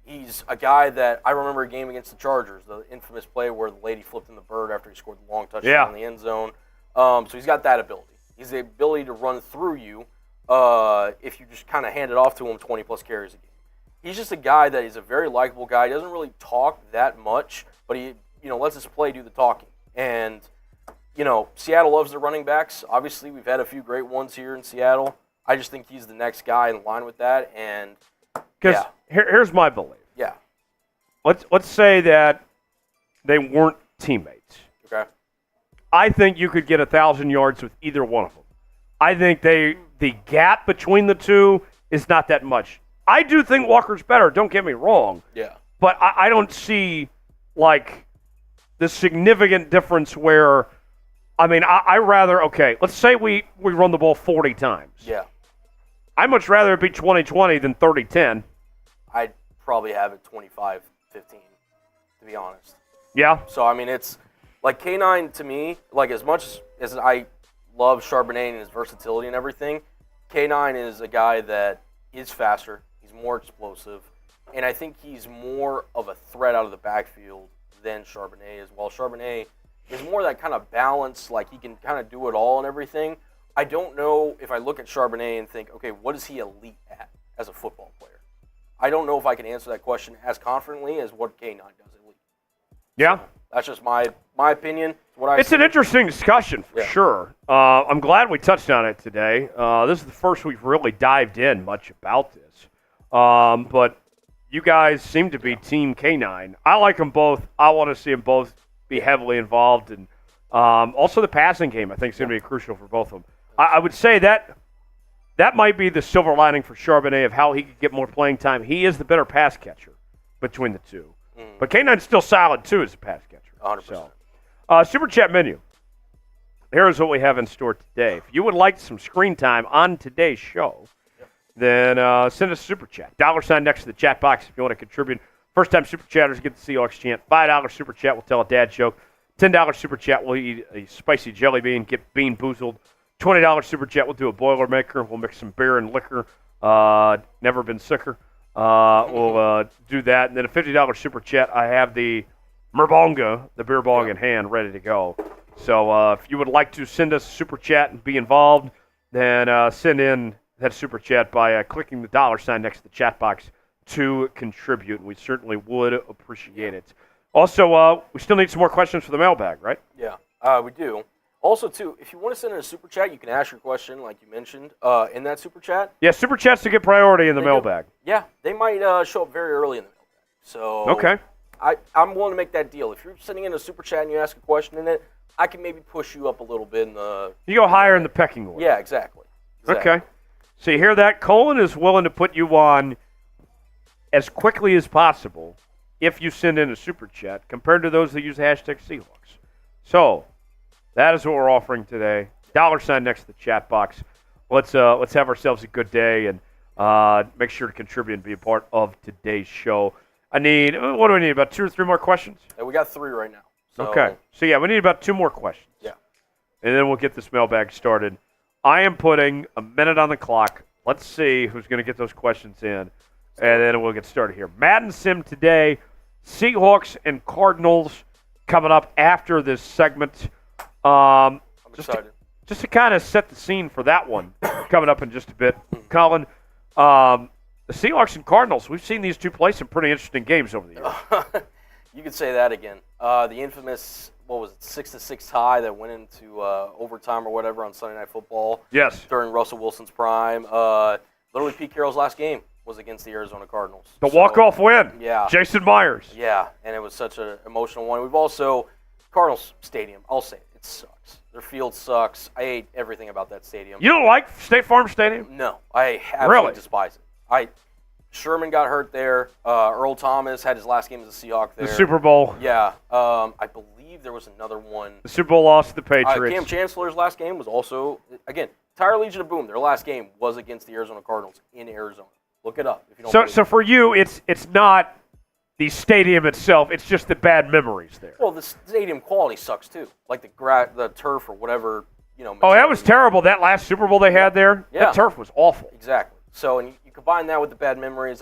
He's a guy that I remember a game against the Chargers, the infamous play where the lady flipped in the bird after he scored the long touchdown in the end zone. So he's got that ability. He's the ability to run through you if you just kind of hand it off to him 20-plus carries a game. He's just a guy that is a very likable guy. He doesn't really talk that much, but he lets his play do the talking. And, Seattle loves their running backs. Obviously, we've had a few great ones here in Seattle. I just think he's the next guy in line with that. And because here's my belief. Yeah. Let's say that they weren't teammates. Okay. I think you could get 1,000 yards with either one of them. I think the gap between the two is not that much. I do think Walker's better, don't get me wrong. Yeah. But I don't see, the significant difference where, I rather, let's say we run the ball 40 times. Yeah. I'd much rather it be 20-20 than 30-10. I'd probably have it 25-15, to be honest. Yeah? So, it's like K9 to me, as much as I love Charbonnet and his versatility and everything, K9 is a guy that is faster. He's more explosive. And I think he's more of a threat out of the backfield than Charbonnet is. While Charbonnet is more that kind of balance, he can kind of do it all and everything. I don't know if I look at Charbonnet and think, okay, what is he elite at as a football player? I don't know if I can answer that question as confidently as what K9 does elite. Yeah. So that's just my opinion. It's an interesting discussion for sure. I'm glad we touched on it today. This is the first we've really dived in much about this. But you guys seem to be Team K9. I like them both. I want to see them both be heavily involved. And also the passing game, I think, is going to be crucial for both of them. I would say that might be the silver lining for Charbonnet of how he could get more playing time. He is the better pass catcher between the two. But K9's still solid, too, as a pass catcher. 100%. So, Super Chat menu. here's what we have in store today. If you would like some screen time on today's show, then send us a super chat. $ next to the chat box if you want to contribute. First-time super chatters get the Seahawks chant. $5 super chat will tell a dad joke. $10 super chat will eat a spicy jelly bean, get bean boozled. $20 super chat will do a Boilermaker. We'll mix some beer and liquor. Never been sicker. We'll do that. And then a $50 super chat, I have the Merbonga, the beer bong in hand, ready to go. So if you would like to send us a super chat and be involved, then send in that super chat by clicking the $ next to the chat box to contribute. We certainly would appreciate it. Also, we still need some more questions for the mailbag, right? Yeah, we do. Also, too, if you want to send in a super chat, you can ask your question, like you mentioned, in that super chat. Yeah, super chats to get priority in the mailbag. Yeah, they might show up very early in the mailbag. So okay. I'm willing to make that deal. If you're sending in a super chat and you ask a question in it, I can maybe push you up a little bit in the... You go higher in the pecking order. Yeah, exactly. Okay. So you hear that? Colin is willing to put you on as quickly as possible if you send in a super chat compared to those that use hashtag Seahawks. So that is what we're offering today. $ next to the chat box. Let's have ourselves a good day and make sure to contribute and be a part of today's show. What do I need? About 2 or 3 more questions? Yeah, we got 3 right now. So. Okay. So yeah, we need about 2 more questions. Yeah. And then we'll get this mailbag started. I am putting a minute on the clock. Let's see who's going to get those questions in, and then we'll get started here. Madden Sim today, Seahawks and Cardinals coming up after this segment. I'm excited. Just to kind of set the scene for that one coming up in just a bit. Colin, the Seahawks and Cardinals, we've seen these two play some pretty interesting games over the years. You could say that again. The infamous, 6-6 tie that went into overtime or whatever on Sunday Night Football. Yes. During Russell Wilson's prime. Literally, Pete Carroll's last game was against the Arizona Cardinals. The walk-off win. Yeah. Jason Myers. Yeah, and it was such an emotional one. We've also, Cardinals Stadium, I'll say it sucks. Their field sucks. I hate everything about that stadium. You don't like State Farm Stadium? No, I absolutely despise it. Sherman got hurt there. Earl Thomas had his last game as a Seahawk there. The Super Bowl. Yeah. I believe there was another one. The Super Bowl loss to the Patriots. Cam Chancellor's last game was also, again, Entire Legion of Boom. Their last game was against the Arizona Cardinals in Arizona. Look it up if you don't believe So for you, it's not the stadium itself. It's just the bad memories there. Well, the stadium quality sucks too. Like the turf or whatever. Oh, that was terrible. That last Super Bowl they had there. Yeah. That turf was awful. Exactly. So, and you combine that with the bad memories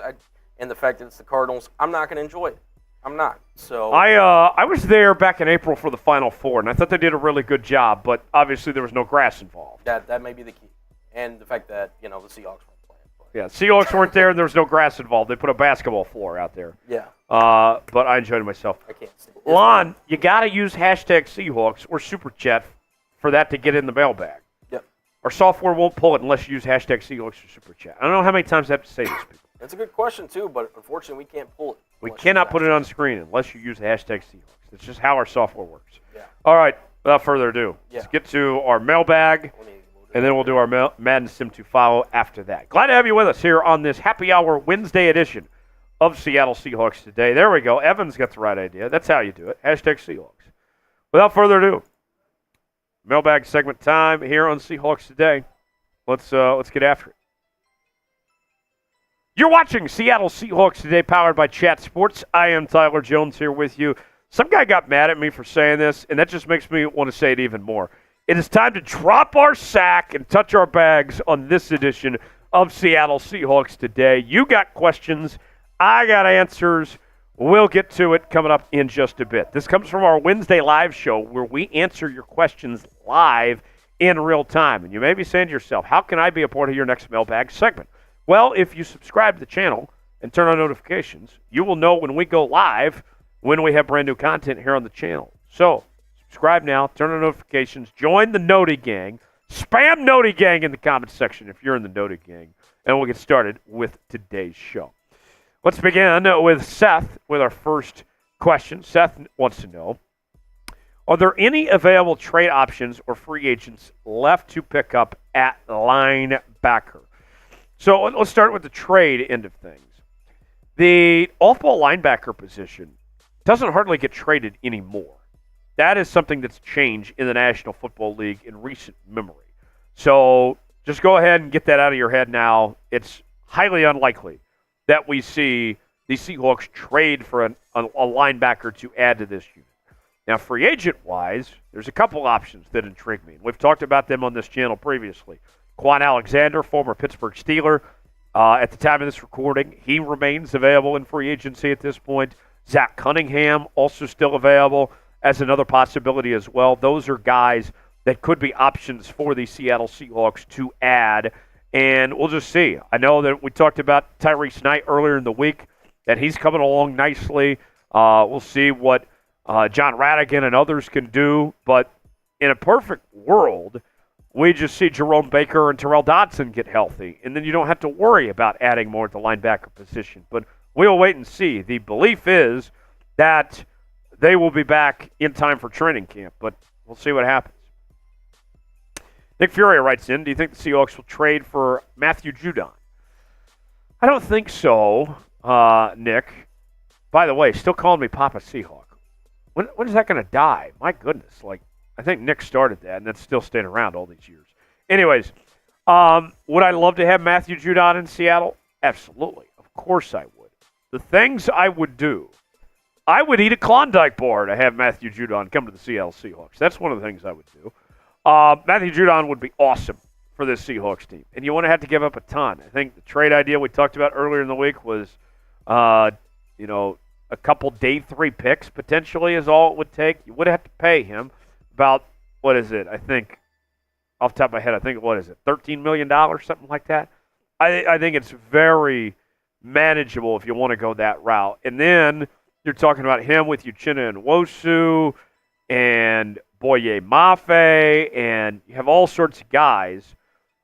and the fact that it's the Cardinals, I'm not going to enjoy it. I'm not. So I was there back in April for the Final Four, and I thought they did a really good job, but obviously there was no grass involved. That may be the key. And the fact that, the Seahawks weren't playing. Yeah, Seahawks weren't there, and there was no grass involved. They put a basketball floor out there. Yeah. But I enjoyed myself. I can't stand it. Lon, you got to use hashtag Seahawks or Super Chat for that to get in the mailbag. Yep. Our software won't pull it unless you use hashtag Seahawks or Super Chat. I don't know how many times I have to say this, people. That's a good question, too, but unfortunately we can't pull it. We cannot put it on screen unless you use hashtag Seahawks. That's just how our software works. Yeah. All right, without further ado, let's get to our mailbag, and then we'll do our Madden Sim to follow after that. Glad to have you with us here on this Happy Hour Wednesday edition of Seattle Seahawks Today. There we go. Evan's got the right idea. That's how you do it. Hashtag Seahawks. Without further ado, mailbag segment time here on Seahawks Today. Let's get after it. You're watching Seattle Seahawks Today, powered by Chat Sports. I am Tyler Jones here with you. Some guy got mad at me for saying this, and that just makes me want to say it even more. It is time to drop our sack and touch our bags on this edition of Seattle Seahawks Today. You got questions. I got answers. We'll get to it coming up in just a bit. This comes from our Wednesday live show where we answer your questions live in real time. And you may be saying to yourself, how can I be a part of your next mailbag segment? Well, if you subscribe to the channel and turn on notifications, you will know when we go live, when we have brand new content here on the channel. So, subscribe now, turn on notifications, join the Noti Gang, spam Noti Gang in the comments section if you're in the Noti Gang, and we'll get started with today's show. Let's begin with Seth with our first question. Seth wants to know, are there any available trade options or free agents left to pick up at linebacker? So let's start with the trade end of things. The off-ball linebacker position doesn't hardly get traded anymore. That is something that's changed in the National Football League in recent memory. So just go ahead and get that out of your head now. It's highly unlikely that we see the Seahawks trade for a linebacker to add to this unit. Now, free agent-wise, there's a couple options that intrigue me. We've talked about them on this channel previously. Quan Alexander, former Pittsburgh Steeler, at the time of this recording, he remains available in free agency at this point. Zach Cunningham, also still available as another possibility as well. Those are guys that could be options for the Seattle Seahawks to add, and we'll just see. I know that we talked about Tyrese Knight earlier in the week, that he's coming along nicely. We'll see what John Radigan and others can do, but in a perfect world, we just see Jerome Baker and Terrell Dodson get healthy, and then you don't have to worry about adding more at the linebacker position. But we'll wait and see. The belief is that they will be back in time for training camp, but we'll see what happens. Nick Fury writes in, do you think the Seahawks will trade for Matthew Judon? I don't think so, Nick. By the way, still calling me Papa Seahawk. When is that going to die? My goodness. I think Nick started that, and that's still staying around all these years. Anyways, would I love to have Matthew Judon in Seattle? Absolutely. Of course I would. The things I would do, I would eat a Klondike bar to have Matthew Judon come to the Seattle Seahawks. That's one of the things I would do. Matthew Judon would be awesome for this Seahawks team, and you wouldn't have to give up a ton. I think the trade idea we talked about earlier in the week was, a couple day 3 picks potentially is all it would take. You would have to pay him about, what is it? I think, off the top of my head, $13 million, something like that. I think it's very manageable if you want to go that route. And then you're talking about him with Uchenna Nwosu and Boye Mafe, and you have all sorts of guys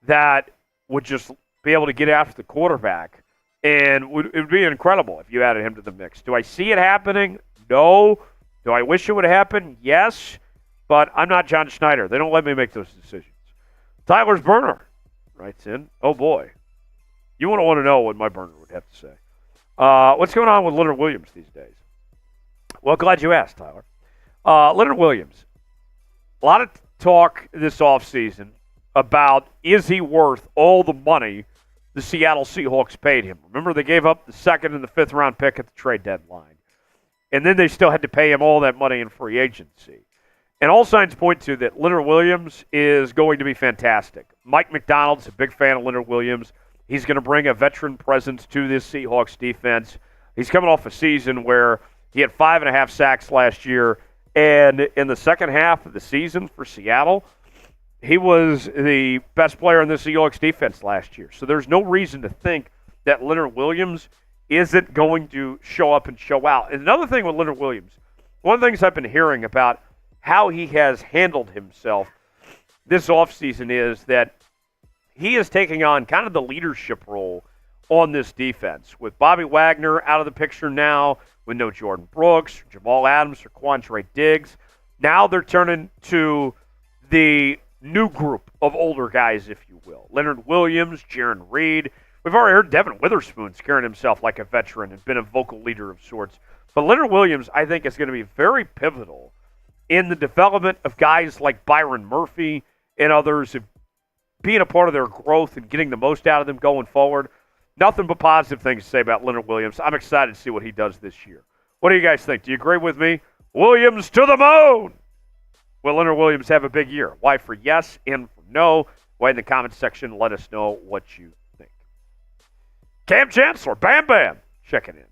that would just be able to get after the quarterback. And it would be incredible if you added him to the mix. Do I see it happening? No. Do I wish it would happen? Yes. But I'm not John Schneider. They don't let me make those decisions. Tyler's burner writes in, oh boy. You want to know what my burner would have to say. What's going on with Leonard Williams these days? Well, glad you asked, Tyler. Leonard Williams. A lot of talk this offseason about is he worth all the money the Seattle Seahawks paid him. Remember, they gave up the 2nd and the 5th round pick at the trade deadline. And then they still had to pay him all that money in free agency. And all signs point to that Leonard Williams is going to be fantastic. Mike Macdonald's a big fan of Leonard Williams. He's going to bring a veteran presence to this Seahawks defense. He's coming off a season where he had 5.5 sacks last year. And in the second half of the season for Seattle, he was the best player in the Seahawks defense last year. So there's no reason to think that Leonard Williams isn't going to show up and show out. And another thing with Leonard Williams, one of the things I've been hearing about how he has handled himself this offseason is that he is taking on kind of the leadership role on this defense. With Bobby Wagner out of the picture now, with no Jordan Brooks, Jamal Adams, or Quandre Diggs, now they're turning to the new group of older guys, if you will. Leonard Williams, Jaron Reed. We've already heard Devin Witherspoon's carrying himself like a veteran and been a vocal leader of sorts. But Leonard Williams, I think, is going to be very pivotal in the development of guys like Byron Murphy and others, being a part of their growth and getting the most out of them going forward. Nothing but positive things to say about Leonard Williams. I'm excited to see what he does this year. What do you guys think? Do you agree with me? Williams to the moon! Will Leonard Williams have a big year? Why for yes and for no? Why in the comments section, let us know what you think. Cam Chancellor, Bam Bam, checking in.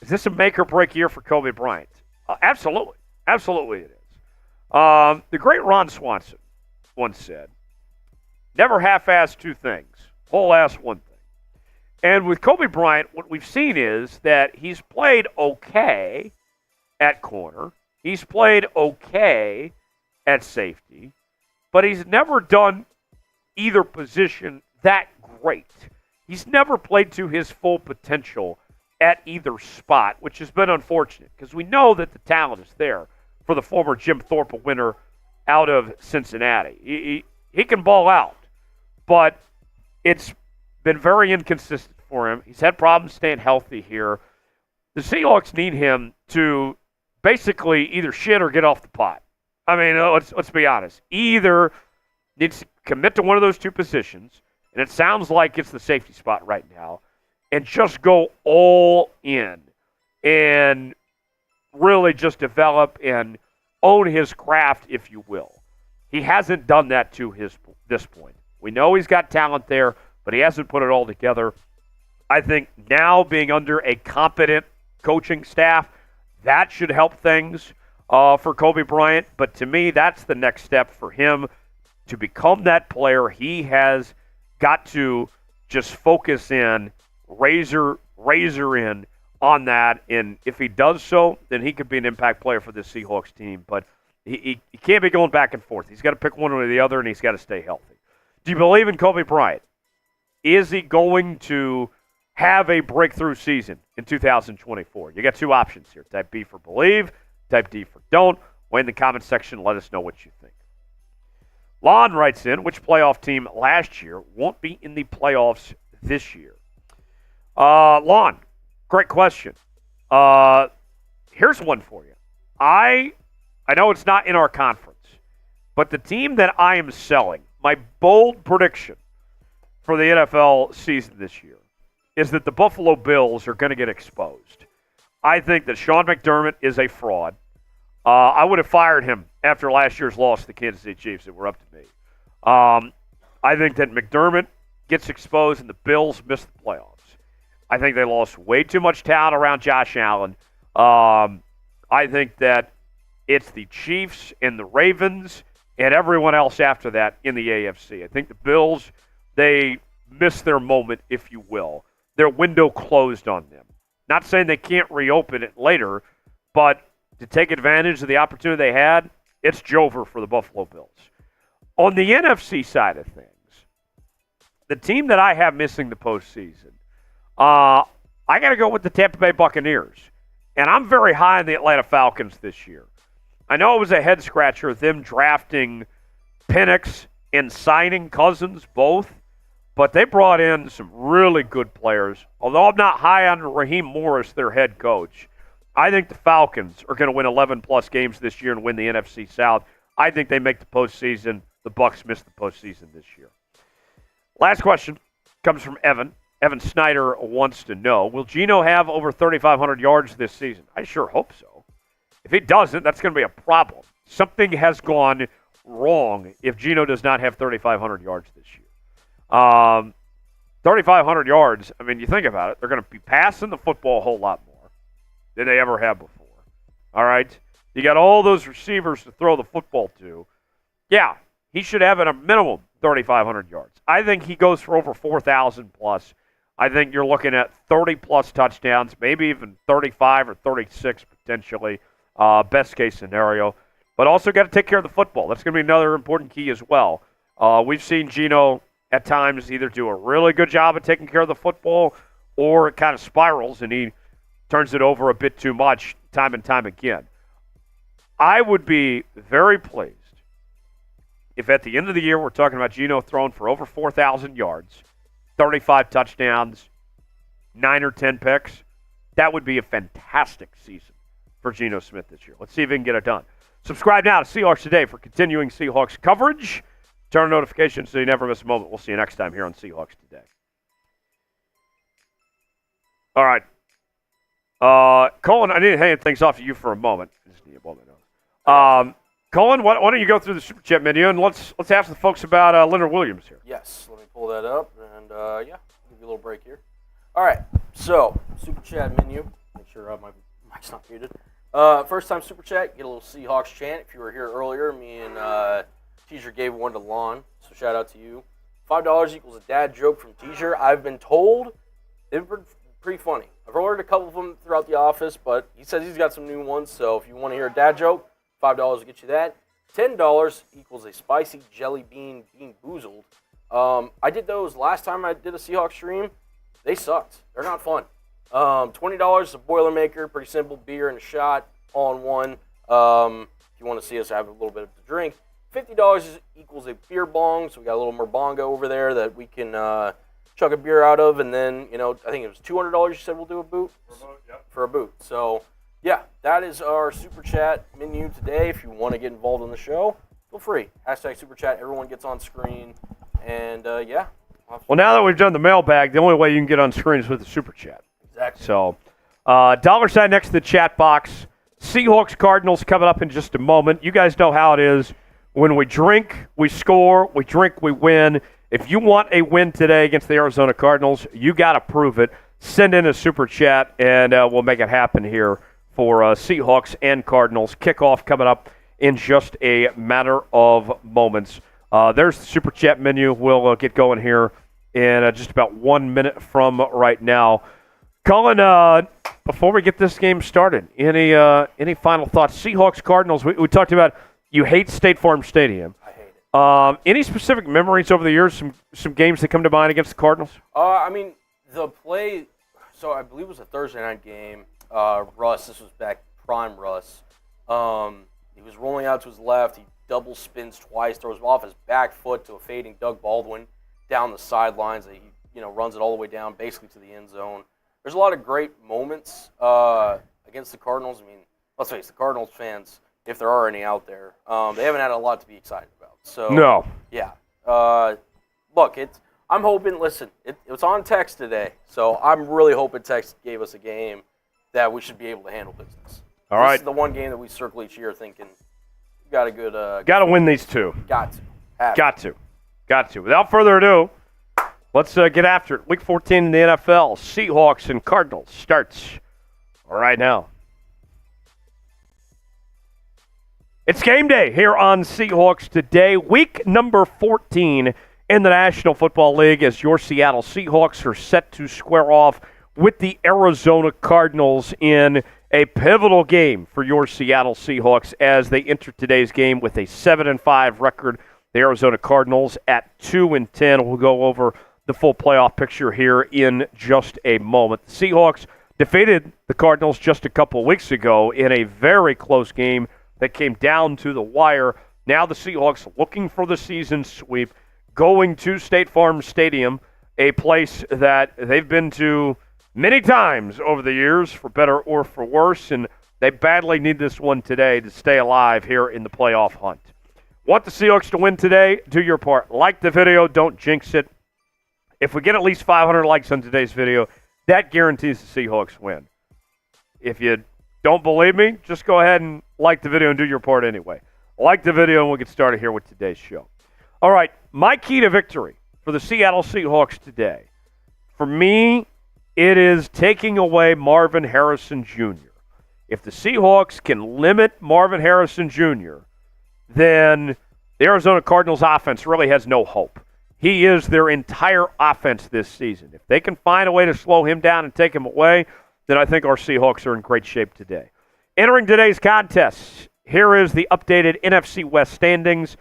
Is this a make or break year for Kobe Bryant? Absolutely. Absolutely it is. The great Ron Swanson once said, never half-ass 2 things, whole-ass 1 thing. And with Kobe Bryant, what we've seen is that he's played okay at corner. He's played okay at safety, but he's never done either position that great. He's never played to his full potential at either spot, which has been unfortunate because we know that the talent is there for the former Jim Thorpe winner out of Cincinnati. He can ball out, but it's been very inconsistent for him. He's had problems staying healthy here. The Seahawks need him to basically either shit or get off the pot. I mean, let's be honest. Either needs to commit to one of those two positions, and it sounds like it's the safety spot right now, and just go all in and really just develop and own his craft, if you will. He hasn't done that to this point. We know he's got talent there, but he hasn't put it all together. I think now being under a competent coaching staff, that should help things for Kobe Bryant. But to me, that's the next step for him to become that player. He has got to just focus in, razor in on that. And if he does so, then he could be an impact player for this Seahawks team. But he can't be going back and forth. He's got to pick one or the other, and he's got to stay healthy. Do you believe in Kobe Bryant? Is he going to have a breakthrough season in 2024? You got two options here. Type B for believe, type D for don't. Weigh in the comments section. Let us know what you think. Lon writes in, which playoff team last year won't be in the playoffs this year? Lon, great question. Here's one for you. I know it's not in our conference, but the team that I am selling, my bold prediction for the NFL season this year, is that the Buffalo Bills are going to get exposed. I think that Sean McDermott is a fraud. I would have fired him after last year's loss to the Kansas City Chiefs. It were up to me. I think that McDermott gets exposed and the Bills miss the playoffs. I think they lost way too much talent around Josh Allen. I think that it's the Chiefs and the Ravens and everyone else after that in the AFC. I think the Bills, they missed their moment, if you will. Their window closed on them. Not saying they can't reopen it later, but to take advantage of the opportunity they had, it's Jover for the Buffalo Bills. On the NFC side of things, the team that I have missing the postseason, I got to go with the Tampa Bay Buccaneers. And I'm very high on the Atlanta Falcons this year. I know it was a head-scratcher, them drafting Penix and signing Cousins both, but they brought in some really good players. Although I'm not high on Raheem Morris, their head coach, I think the Falcons are going to win 11-plus games this year and win the NFC South. I think they make the postseason. The Bucs miss the postseason this year. Last question comes from Evan. Evan Schneider wants to know, will Geno have over 3,500 yards this season? I sure hope so. If he doesn't, that's going to be a problem. Something has gone wrong if Geno does not have 3,500 yards this year. 3,500 yards, I mean, you think about it, they're going to be passing the football a whole lot more than they ever have before. All right? You got all those receivers to throw the football to. Yeah, he should have at a minimum 3,500 yards. I think he goes for over 4,000 plus. I think you're looking at 30-plus touchdowns, maybe even 35 or 36 potentially, best case scenario. But also got to take care of the football. That's going to be another important key as well. We've seen Geno at times either do a really good job of taking care of the football or it kind of spirals and he turns it over a bit too much time and time again. I would be very pleased if at the end of the year we're talking about Geno throwing for over 4,000 yards, 35 touchdowns, 9 or 10 picks. That would be a fantastic season for Geno Smith this year. Let's see if he can get it done. Subscribe now to Seahawks Today for continuing Seahawks coverage. Turn on notifications so you never miss a moment. We'll see you next time here on Seahawks Today. All right. Colin, I need to hand things off to you for a moment. I just need to blow my nose. Colin, why don't you go through the Super Chat menu, and let's ask the folks about Leonard Williams here. Yes, let me pull that up, and give you a little break here. All right, so Super Chat menu. Make sure my mic's not muted. First time Super Chat, get a little Seahawks chant. If you were here earlier, me and Teaser gave one to Lon, so shout out to you. $5 equals a dad joke from Teaser. I've been told they've been pretty funny. I've heard a couple of them throughout the office, but he says he's got some new ones, so if you want to hear a dad joke, $5 will get you that. $10 equals a spicy jelly bean boozled. I did those last time I did a Seahawks stream. They sucked. They're not fun. $20 is a Boilermaker, pretty simple, beer and a shot, all in one. If you want to see us have a little bit of a drink. $50 equals a beer bong, so we got a little Morbonga over there that we can chuck a beer out of, and then, I think it was $200 you said we'll do a boot? For a boot, yep. For a boot. So, Yeah, that is our Super Chat menu today. If you want to get involved in the show, feel free. Hashtag Super Chat. Everyone gets on screen. And, yeah. Well, now that we've done the mailbag, the only way you can get on screen is with the Super Chat. Exactly. So, $ next to the chat box. Seahawks Cardinals coming up in just a moment. You guys know how it is. When we drink, we score. We drink, we win. If you want a win today against the Arizona Cardinals, you got to prove it. Send in a Super Chat, and we'll make it happen here for Seahawks and Cardinals. Kickoff coming up in just a matter of moments. There's the Super Chat menu. We'll get going here in just about 1 minute from right now. Colin, before we get this game started, any final thoughts? Seahawks, Cardinals, we talked about you hate State Farm Stadium. I hate it. Any specific memories over the years, some games that come to mind against the Cardinals? I mean, the play, so I believe it was a Thursday night game. Russ, this was back prime Russ. He was rolling out to his left. He double spins twice, throws off his back foot to a fading Doug Baldwin down the sidelines. He runs it all the way down, basically to the end zone. There's a lot of great moments against the Cardinals. I mean, let's face it, the Cardinals fans, if there are any out there, they haven't had a lot to be excited about. So No. Yeah. Look, I'm hoping. Listen, it was on text today, so I'm really hoping text gave us a game that we should be able to handle business. All right. This is the one game that we circle each year thinking we got a good. Got to win these two. Got to. Have Got to. Without further ado, let's get after it. Week 14 in the NFL. Seahawks and Cardinals starts right now. It's game day here on Seahawks Today. Week number 14 in the National Football League as your Seattle Seahawks are set to square off with the Arizona Cardinals in a pivotal game for your Seattle Seahawks as they enter today's game with a 7-5 record. The Arizona Cardinals at 2-10. We'll go over the full playoff picture here in just a moment. The Seahawks defeated the Cardinals just a couple weeks ago in a very close game that came down to the wire. Now the Seahawks looking for the season sweep, going to State Farm Stadium, a place that they've been to many times over the years, for better or for worse, and they badly need this one today to stay alive here in the playoff hunt. Want the Seahawks to win today? Do your part. Like the video. Don't jinx it. If we get at least 500 likes on today's video, that guarantees the Seahawks win. If you don't believe me, just go ahead and like the video and do your part anyway. Like the video and we'll get started here with today's show. All right, my key to victory for the Seattle Seahawks today. For me, it is taking away Marvin Harrison Jr. If the Seahawks can limit Marvin Harrison Jr., then the Arizona Cardinals offense really has no hope. He is their entire offense this season. If they can find a way to slow him down and take him away, then I think our Seahawks are in great shape today. Entering today's contest, here is the updated NFC West standings.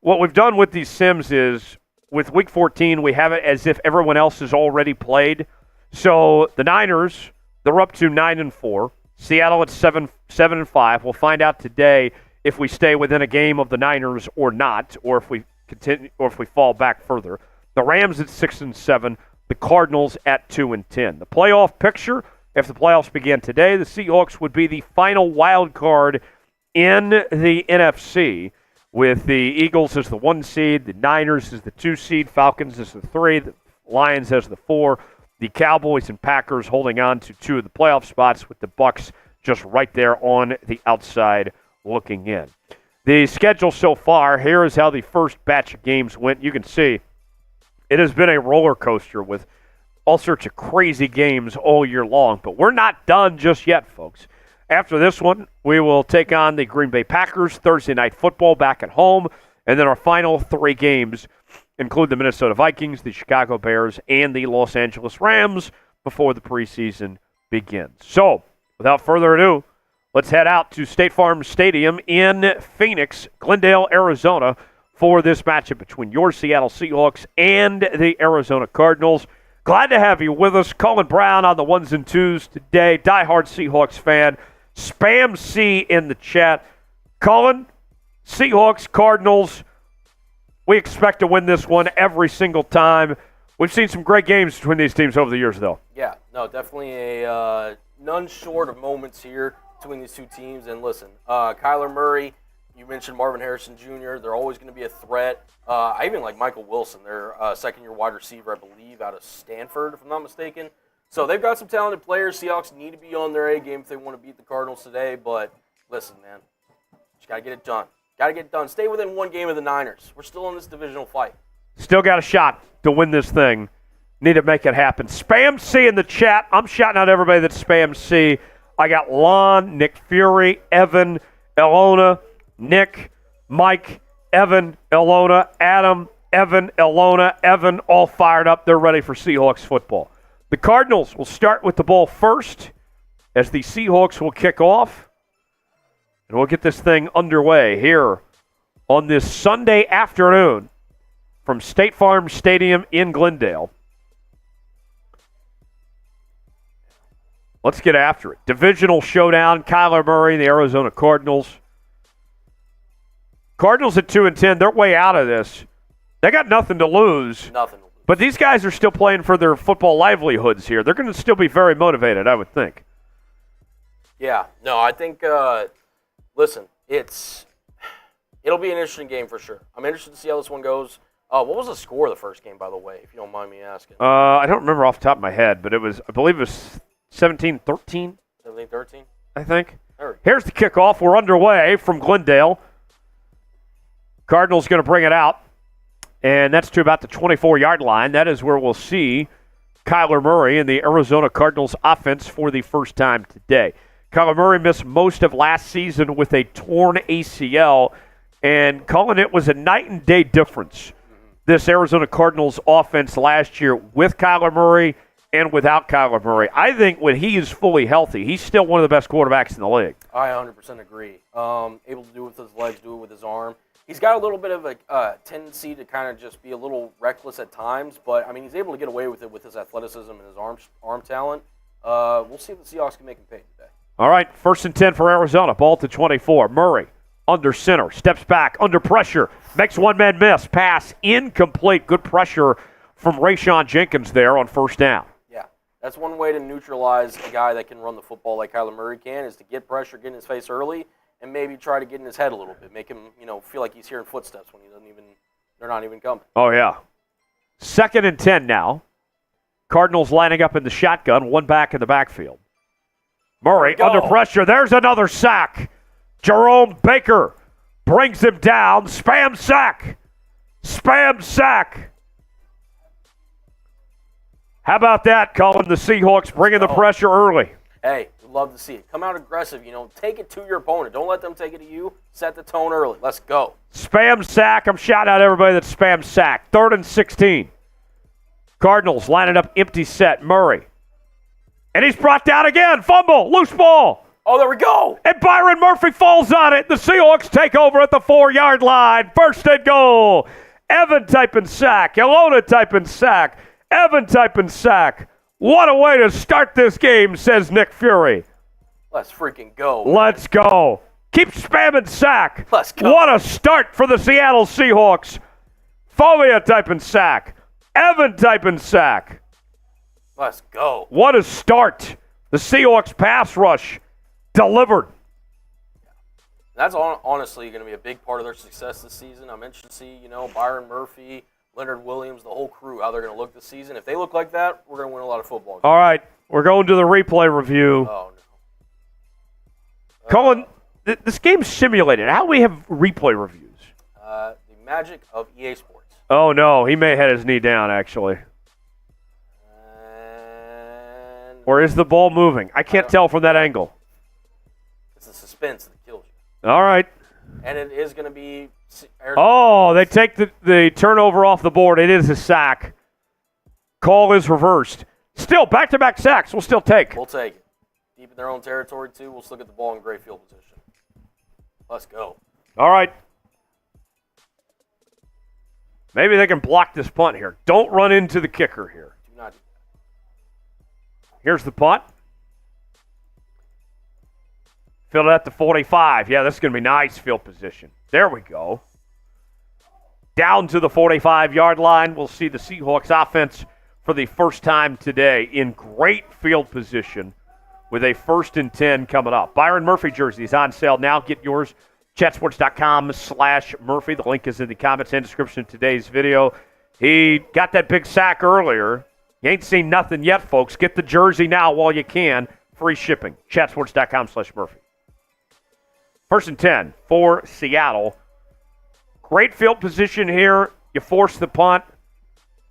What we've done with these sims is, with Week 14, we have it as if everyone else has already played. So the Niners, they're up to 9-4. Seattle at 7-5. We'll find out today if we stay within a game of the Niners or not, or if we continue, or if we fall back further. The Rams at 6-7. The Cardinals at 2-10. The playoff picture: if the playoffs began today, the Seahawks would be the final wild card in the NFC, with the Eagles as the 1 seed, the Niners as the 2 seed, Falcons as the 3, the Lions as the 4, the Cowboys and Packers holding on to 2 of the playoff spots, with the Bucs just right there on the outside looking in. The schedule so far, here is how the first batch of games went. You can see it has been a roller coaster with all sorts of crazy games all year long, but we're not done just yet, folks. After this one, we will take on the Green Bay Packers, Thursday Night Football back at home, and then our final 3 games include the Minnesota Vikings, the Chicago Bears, and the Los Angeles Rams before the preseason begins. So, without further ado, let's head out to State Farm Stadium in Phoenix, Glendale, Arizona, for this matchup between your Seattle Seahawks and the Arizona Cardinals. Glad to have you with us. Colin Brown on the ones and twos today. Diehard Seahawks fan. Spam C in the chat. Colin, Seahawks, Cardinals, we expect to win this one every single time. We've seen some great games between these teams over the years, though. Yeah, no, definitely a none short of moments here between these two teams. And listen, Kyler Murray, you mentioned Marvin Harrison Jr. They're always going to be a threat. I even like Michael Wilson, their second-year wide receiver, I believe, out of Stanford, if I'm not mistaken. So they've got some talented players. Seahawks need to be on their A game if they want to beat the Cardinals today. But listen, man, just got to get it done. Got to get it done. Stay within one game of the Niners. We're still in this divisional fight. Still got a shot to win this thing. Need to make it happen. Spam C in the chat. I'm shouting out everybody that's Spam C. I got Lon, Nick Fury, Evan, Elona, Nick, Mike, Evan, Elona, Adam, Evan, Elona, Evan, all fired up. They're ready for Seahawks football. The Cardinals will start with the ball first as the Seahawks will kick off. And we'll get this thing underway here on this Sunday afternoon from State Farm Stadium in Glendale. Let's get after it. Divisional showdown, Kyler Murray, the Arizona Cardinals. Cardinals at 2-10, they're way out of this. They got nothing to lose. Nothing to lose. But these guys are still playing for their football livelihoods here. They're going to still be very motivated, I would think. Yeah. No, I think, listen, it'll be an interesting game for sure. I'm interested to see how this one goes. What was the score of the first game, by the way, if you don't mind me asking? I don't remember off the top of my head, but I believe it was 17-13. 17-13? I think. Here's the kickoff. We're underway from Glendale. Cardinals going to bring it out, and that's to about the 24-yard line. That is where we'll see Kyler Murray and the Arizona Cardinals offense for the first time today. Kyler Murray missed most of last season with a torn ACL, and calling it was a night and day difference. This Arizona Cardinals offense last year with Kyler Murray and without Kyler Murray. I think when he is fully healthy, he's still one of the best quarterbacks in the league. I 100% agree. Able to do it with his legs, do it with his arm. He's got a little bit of a tendency to kind of just be a little reckless at times, but, I mean, he's able to get away with it with his athleticism and his arm talent. We'll see if the Seahawks can make him pay today. All right, 1st and 10 for Arizona. Ball to 24. Murray under center, steps back, under pressure, makes one-man miss. Pass incomplete. Good pressure from Rayshon Jenkins there on first down. Yeah, that's one way to neutralize a guy that can run the football like Kyler Murray can, is to get pressure, get in his face early, and maybe try to get in his head a little bit, make him, feel like he's hearing footsteps when they're not even coming. Oh, yeah. 2nd and 10 now. Cardinals lining up in the shotgun, one back in the backfield. Murray under pressure. There's another sack. Jerome Baker brings him down. Spam sack. Spam sack. How about that, Colin? The Seahawks bringing the pressure early. Hey, we'd love to see it. Come out aggressive. Take it to your opponent. Don't let them take it to you. Set the tone early. Let's go. Spam sack. I'm shouting out everybody that spam sack. 3rd and 16. Cardinals lining up empty set. Murray. And he's brought down again. Fumble. Loose ball. Oh, there we go. And Byron Murphy falls on it. The Seahawks take over at the 4-yard line. 1st and goal. Evan typing sack. Elona typing sack. Evan typing sack. What a way to start this game, says Nick Fury. Let's freaking go. Let's go. Keep spamming sack. Let's go. What a start for the Seattle Seahawks. Fovia typing sack. Evan typing sack. Let's go. What a start. The Seahawks pass rush delivered. That's honestly going to be a big part of their success this season. I'm interested to see, Byron Murphy, Leonard Williams, the whole crew, how they're going to look this season. If they look like that, we're going to win a lot of football games. All right, we're going to the replay review. Oh, no. Colin, this game's simulated. How do we have replay reviews? The magic of EA Sports. Oh, no, he may have had his knee down, actually. Or is the ball moving? I can't tell from that angle. It's the suspense that kills you. All right. And it is going to be... Oh, they take the turnover off the board. It is a sack. Call is reversed. Still, back-to-back sacks we'll still take. We'll take it. Deep in their own territory, too. We'll still get the ball in great field position. Let's go. All right. Maybe they can block this punt here. Don't run into the kicker here. Do not do that. Here's the punt. Field at the 45. Yeah, this is going to be nice field position. There we go. Down to the 45-yard line. We'll see the Seahawks offense for the first time today in great field position with a 1st and 10 coming up. Byron Murphy jersey is on sale now. Get yours. Chatsports.com/Murphy. The link is in the comments and description of today's video. He got that big sack earlier. You ain't seen nothing yet, folks. Get the jersey now while you can. Free shipping. Chatsports.com/Murphy. 1st and 10 for Seattle. Great field position here. You force the punt.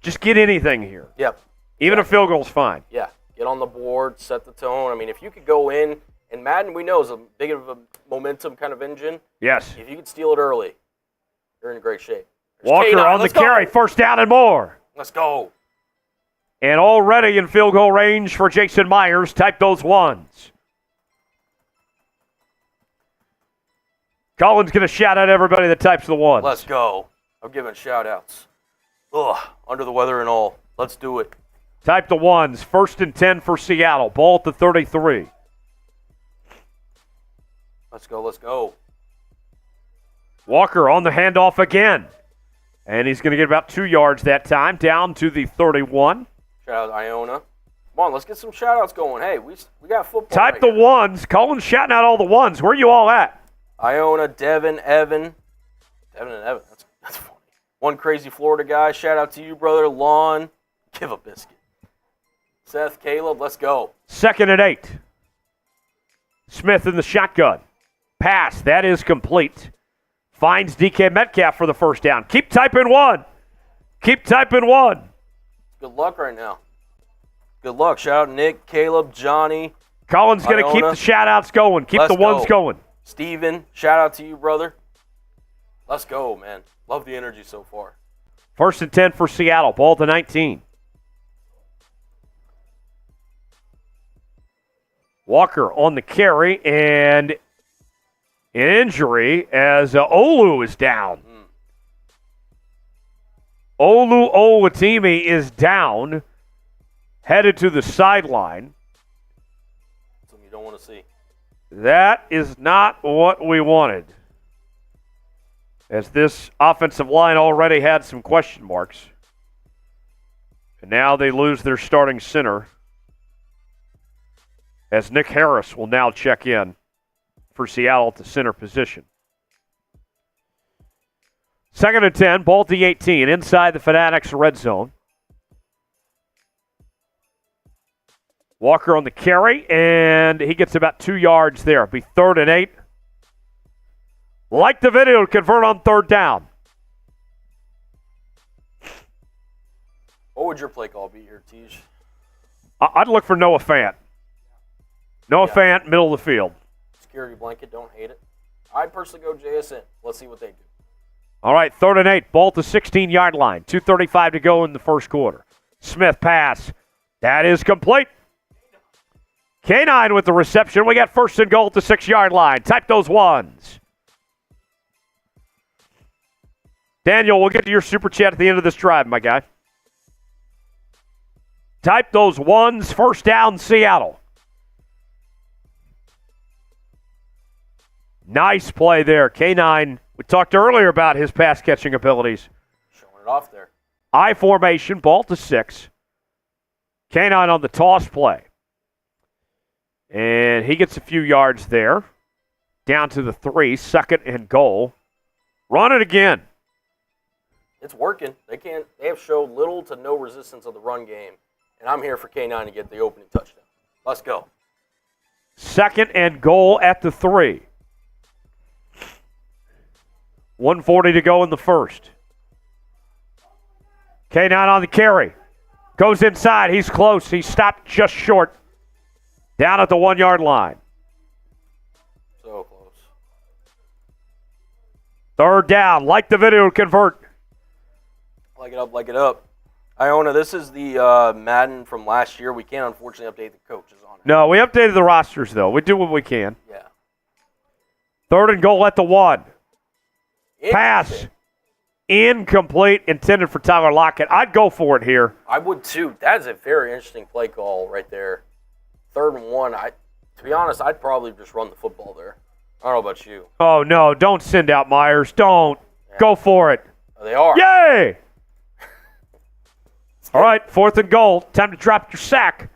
Just get anything here. Yep. Even a field goal's fine. Yeah. Get on the board, set the tone. I mean, if you could go in, and Madden, we know, is a big of a momentum kind of engine. Yes. If you could steal it early, you're in great shape. Walker on the carry. 1st down and more. Let's go. And already in field goal range for Jason Myers. Type those ones. Colin's going to shout out everybody that types the ones. Let's go. I'm giving shout-outs. Ugh, under the weather and all. Let's do it. Type the ones. 1st and 10 for Seattle. Ball at the 33. Let's go, let's go. Walker on the handoff again. And he's going to get about 2 yards that time, down to the 31. Shout out Iona. Come on, let's get some shout-outs going. Hey, we got football. Type the ones. Colin's shouting out all the ones. Where are you all at? Iona, Devin, Evan. Devin and Evan, that's funny. One crazy Florida guy. Shout out to you, brother. Lon. Give a biscuit. Seth, Caleb, let's go. 2nd and 8. Smith in the shotgun. Pass. That is complete. Finds DK Metcalf for the 1st down. Keep typing one. Keep typing one. Good luck right now. Good luck. Shout out Nick, Caleb, Johnny. Colin's going to keep the shout-outs going. Keep the ones going. Steven, shout out to you, brother. Let's go, man. Love the energy so far. 1st and 10 for Seattle. Ball to 19. Walker on the carry, and an injury as Olu is down. Olu Owatimi is down, headed to the sideline. Something you don't want to see. That is not what we wanted, as this offensive line already had some question marks. And now they lose their starting center, as Nick Harris will now check in for Seattle at the center position. 2nd and 10, ball to 18, inside the Fanatics red zone. Walker on the carry, and he gets about 2 yards there. It'll be 3rd and 8. Like the video to convert on 3rd down. What would your play call be here, Tej? I'd look for Noah Fant. Noah Fant, middle of the field. Security blanket, don't hate it. I'd personally go JSN. Let's see what they do. All right, 3rd and 8, ball to 16-yard line. 2:35 to go in the 1st quarter. Smith pass. That is complete. K9 with the reception. We got 1st and goal at the 6-yard line. Type those ones. Daniel, we'll get to your super chat at the end of this drive, my guy. Type those ones. 1st down, Seattle. Nice play there. K9, we talked earlier about his pass-catching abilities. Showing it off there. I formation, ball to 6. K9 on the toss play. And he gets a few yards there. Down to the 3, 2nd and goal. Run it again. It's working. They have showed little to no resistance of the run game. And I'm here for K9 to get the opening touchdown. Let's go. 2nd and goal at the 3. 1:40 to go in the 1st. K9 on the carry. Goes inside. He's close. He stopped just short. Down at the 1-yard line. So close. 3rd down. Like the video to convert. Like it up, like it up. Iona, this is the Madden from last year. We can't, unfortunately, update the coaches on it. No, we updated the rosters, though. We do what we can. Yeah. 3rd and goal at the 1. Pass. Incomplete. Intended for Tyler Lockett. I'd go for it here. I would, too. That is a very interesting play call right there. 3rd and 1. To be honest, I'd probably just run the football there. I don't know about you. Oh, no. Don't send out Myers. Don't. Yeah. Go for it. Oh, they are. Yay! All right, 4th and goal. Time to drop your sack.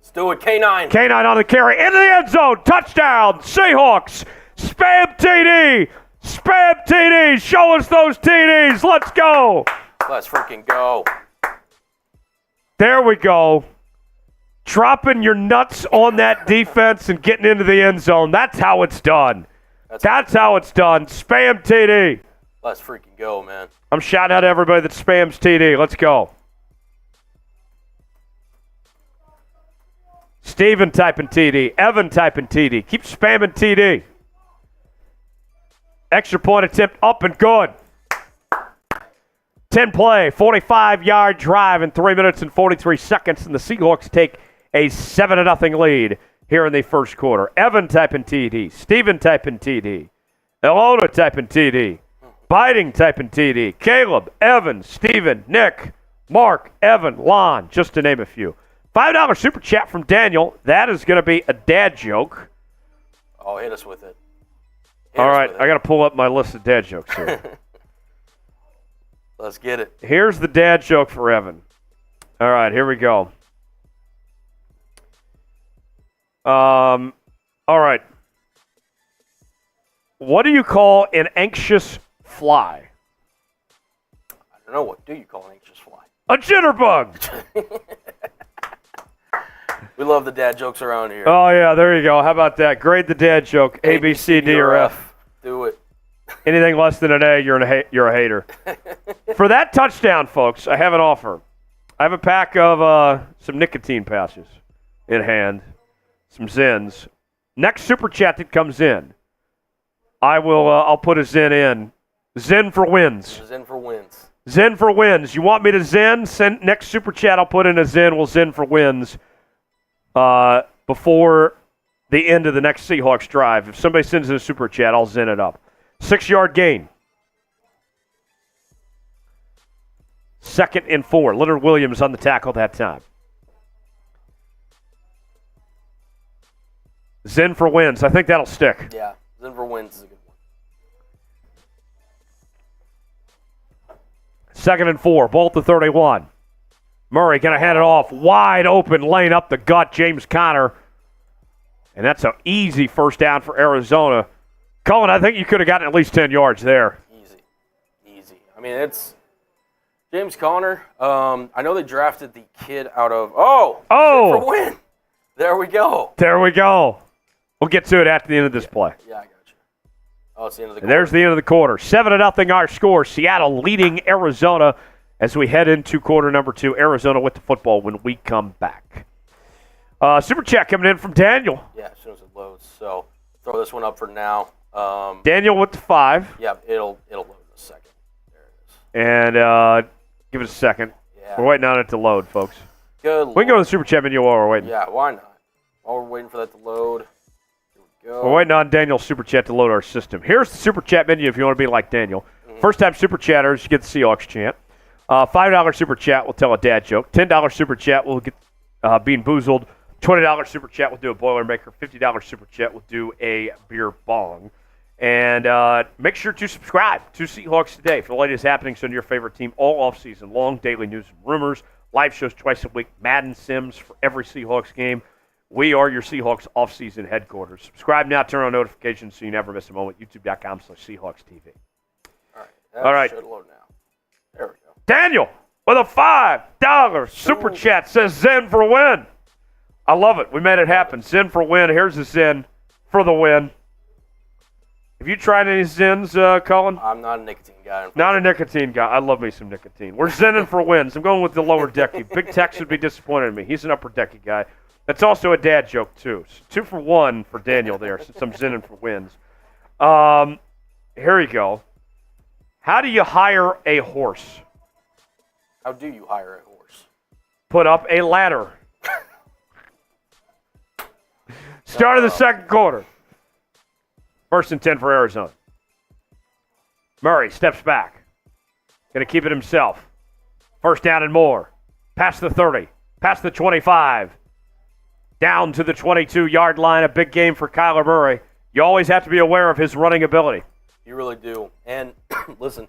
Let's do it, K9. K9 on the carry, into the end zone, touchdown, Seahawks, spam TD, show us those TDs, let's go. Let's freaking go. There we go. Dropping your nuts on that defense and getting into the end zone. That's how it's done. That's how it's done. Spam TD. Let's freaking go, man. I'm shouting out to everybody that spams TD. Let's go. Steven typing TD. Evan typing TD. Keep spamming TD. Extra point attempt up and good. 10-play, 45-yard drive in 3 minutes and 43 seconds, and the Seahawks take a 7-0 lead here in the first quarter. Evan typing TD. Steven typing TD. Elona typing TD. Biding typing TD. Caleb, Evan, Steven, Nick, Mark, Evan, Lon, just to name a few. $5 super chat from Daniel. That is going to be a dad joke. Oh, hit us with it. All right, I got to pull up my list of dad jokes here. Let's get it. Here's the dad joke for Evan. All right, here we go. All right. What do you call an anxious fly? I don't know. What do you call an anxious fly? A jitterbug. We love the dad jokes around here. Oh, yeah, there you go. How about that? Grade the dad joke. A, B, C, D, or F. Do it. Anything less than an A, you're a hater. For that touchdown, folks, I have an offer. I have a pack of some nicotine patches in hand, some Zins. Next super chat that comes in, I'll put a Zin in. Zin for wins. Zin for wins. Zin for wins. You want me to Zin? Send next super chat. I'll put in a Zin. We'll Zin for wins before the end of the next Seahawks drive. If somebody sends in a super chat, I'll Zin it up. 6-yard gain. 2nd and 4. Leonard Williams on the tackle that time. Zin for wins. I think that'll stick. Yeah, Zin for wins is a good one. 2nd and 4. Bolt to 31. Murray going to hand it off. Wide open lane up the gut. James Conner. And that's an easy first down for Arizona. Cullen, I think you could have gotten at least 10 yards there. Easy. I mean, it's James Conner. I know they drafted the kid out of Zin for win. There we go. We'll get to it after the end of this play. Yeah, I got you. Oh, it's the end of the quarter. And there's the end of the quarter. 7-0 our score. Seattle leading Arizona as we head into quarter number 2. Arizona with the football when we come back. Super chat coming in from Daniel. Yeah, as soon as it loads. So throw this one up for now. Daniel with the 5. Yeah, it'll load in a second. There it is. And give it a second. Yeah. We're waiting on it to load, folks. Good. We can go to the super chat menu while we're waiting. Yeah, why not? While we're waiting for that to load. Here we go. We're waiting on Daniel's super chat to load our system. Here's the super chat menu if you want to be like Daniel. First time super chatters, you get the Seahawks chant. $5 super chat will tell a dad joke. $10 super chat will get Bean Boozled. $20 super chat will do a Boilermaker. $50 super chat will do a beer bong. And make sure to subscribe to Seahawks Today for the latest happenings on your favorite team all offseason long. Daily news and rumors, live shows twice a week, Madden Sims for every Seahawks game. We are your Seahawks offseason headquarters. Subscribe now, turn on notifications so you never miss a moment. YouTube.com/SeahawksTV. All right. Should load now. There we go. Daniel with a $5 super chat says Zen for win. I love it. We made it happen. Zen for win. Here's the Zen for the win. Have you tried any Zins, Colin? I'm not a nicotine guy. Not a nicotine guy. I love me some nicotine. We're Zenning for wins. I'm going with the lower decky. Big Tex would be disappointed in me. He's an upper decky guy. That's also a dad joke, too. So 2 for 1 for Daniel there, since I'm Zenning for wins. Here we go. How do you hire a horse? How do you hire a horse? Put up a ladder. Start of the second quarter. 1st and 10 for Arizona. Murray steps back. Going to keep it himself. 1st down and more. Past the 30. Past the 25. Down to the 22-yard line. A big game for Kyler Murray. You always have to be aware of his running ability. You really do. And listen,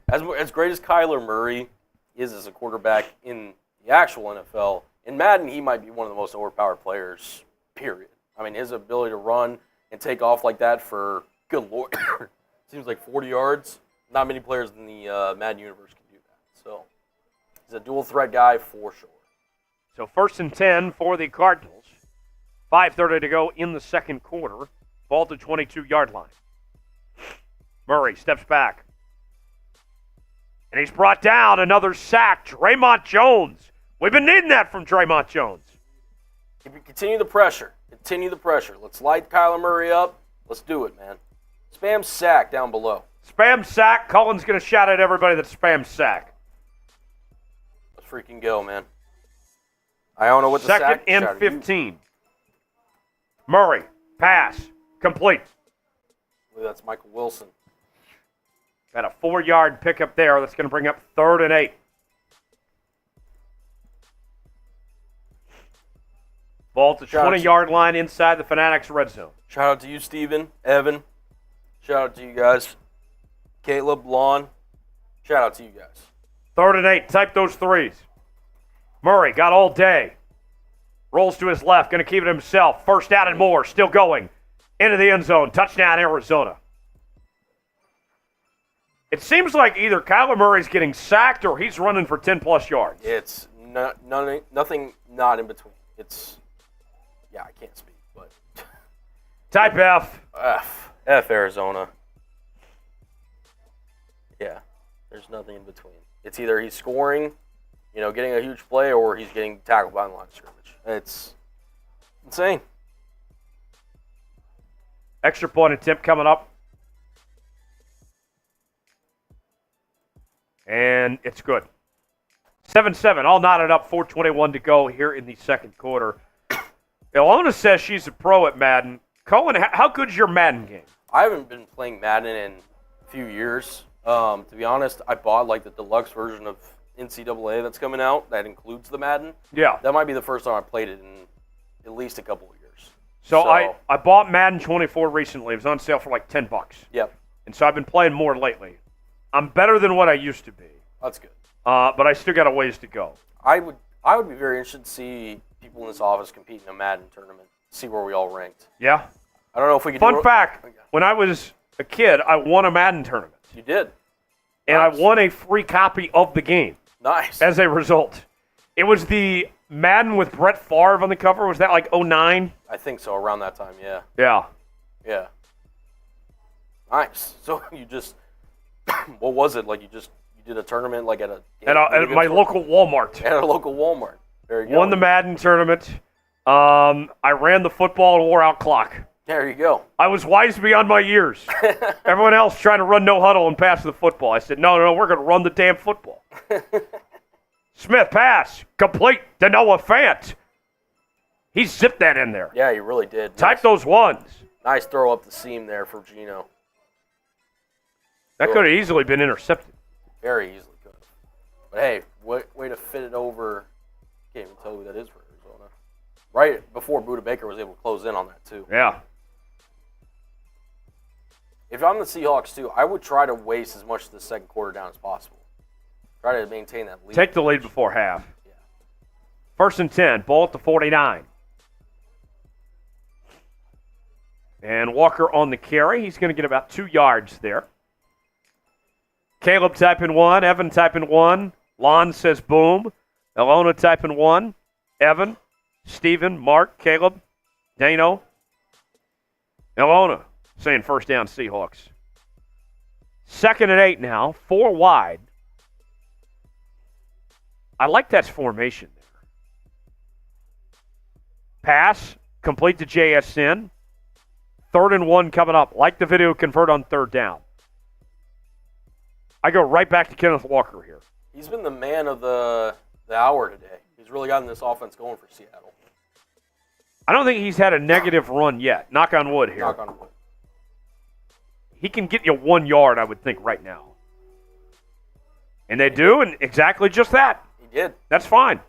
as great as Kyler Murray is as a quarterback in the actual NFL, In Madden, he might be one of the most overpowered players, period. I mean, his ability to run and take off like that for, good Lord, seems like 40 yards. Not many players in the Madden universe can do that. So he's a dual threat guy for sure. So 1st and 10 for the Cardinals. 5:30 to go in the second quarter. Ball to 22-yard line. Murray steps back. And he's brought down. Another sack. Draymond Jones. We've been needing that from Draymond Jones. Continue the pressure. Continue the pressure. Let's light Kyler Murray up. Let's do it, man. Spam sack down below. Spam sack. Cullen's going to shout at everybody that spam sack. Let's freaking go, man. I don't know what the sack. Second and 15. Murray. Pass. Complete. I believe that's Michael Wilson. Got a 4-yard pickup there. That's going to bring up 3rd and 8. Ball to 20-yard line inside the Fanatics red zone. Shout out to you, Steven, Evan. Shout out to you guys. Caleb, Lon. Shout out to you guys. 3rd and 8. Type those threes. Murray got all day. Rolls to his left. Going to keep it himself. First down and more. Still going. Into the end zone. Touchdown, Arizona. It seems like either Kyler Murray's getting sacked or he's running for 10-plus yards. It's nothing not in between. It's, yeah, I can't speak, but. Type F. F Arizona. Yeah, there's nothing in between. It's either he's scoring, getting a huge play, or he's getting tackled by the line of scrimmage. It's insane. Extra point attempt coming up. And it's good. 7-7, all knotted up, 4:21 to go here in the second quarter. Ilona says she's a pro at Madden. Cullen, how good's your Madden game? I haven't been playing Madden in a few years. To be honest, I bought the deluxe version of NCAA that's coming out that includes the Madden. Yeah. That might be the first time I played it in at least a couple of years. So I bought Madden 24 recently. It was on sale for like $10. Yep. And so I've been playing more lately. I'm better than what I used to be. That's good. But I still got a ways to go. I would be very interested to see people in this office compete in a Madden tournament, see where we all ranked. Yeah. I don't know if we could Fun fact, when I was a kid, I won a Madden tournament. You did. And Nice. I won a free copy of the game. Nice. As a result. It was the Madden with Brett Favre on the cover. Was that like 09? I think so, around that time, yeah. Yeah. Yeah. Nice. So you just, what was it? You did a tournament at a... At my local Walmart. At a local Walmart. There you go. Won the Madden tournament. I ran the football and wore out clock. There you go. I was wise beyond my years. Everyone else trying to run no huddle and pass the football. I said, no, we're going to run the damn football. Smith pass. Complete to Noah Fant. He zipped that in there. Yeah, you really did. Type those ones. Nice throw up the seam there for Geno. That could have easily been intercepted. Very easily could have. But hey, way to fit it over. Can't even tell who that is for Arizona. Right before Budda Baker was able to close in on that too. Yeah. If I'm the Seahawks too, I would try to waste as much of the second quarter down as possible. Try to maintain that lead. Take the lead before half. Yeah. 1st and 10, ball at the 49. And Walker on the carry. He's going to get about 2 yards there. Caleb typing 1, Evan typing 1. Lon says boom. Ilona typing 1. Evan, Steven, Mark, Caleb, Dano. Ilona saying first down Seahawks. 2nd and 8 now, 4 wide. I like that formation there. Pass, complete to JSN. 3rd and 1 coming up. Like the video, convert on 3rd down. I go right back to Kenneth Walker here. He's been the man of the hour today. He's really gotten this offense going for Seattle. I don't think he's had a negative run yet. Knock on wood here. Knock on wood. He can get you 1 yard, I would think, right now. And they do, and exactly just that. He did. That's fine.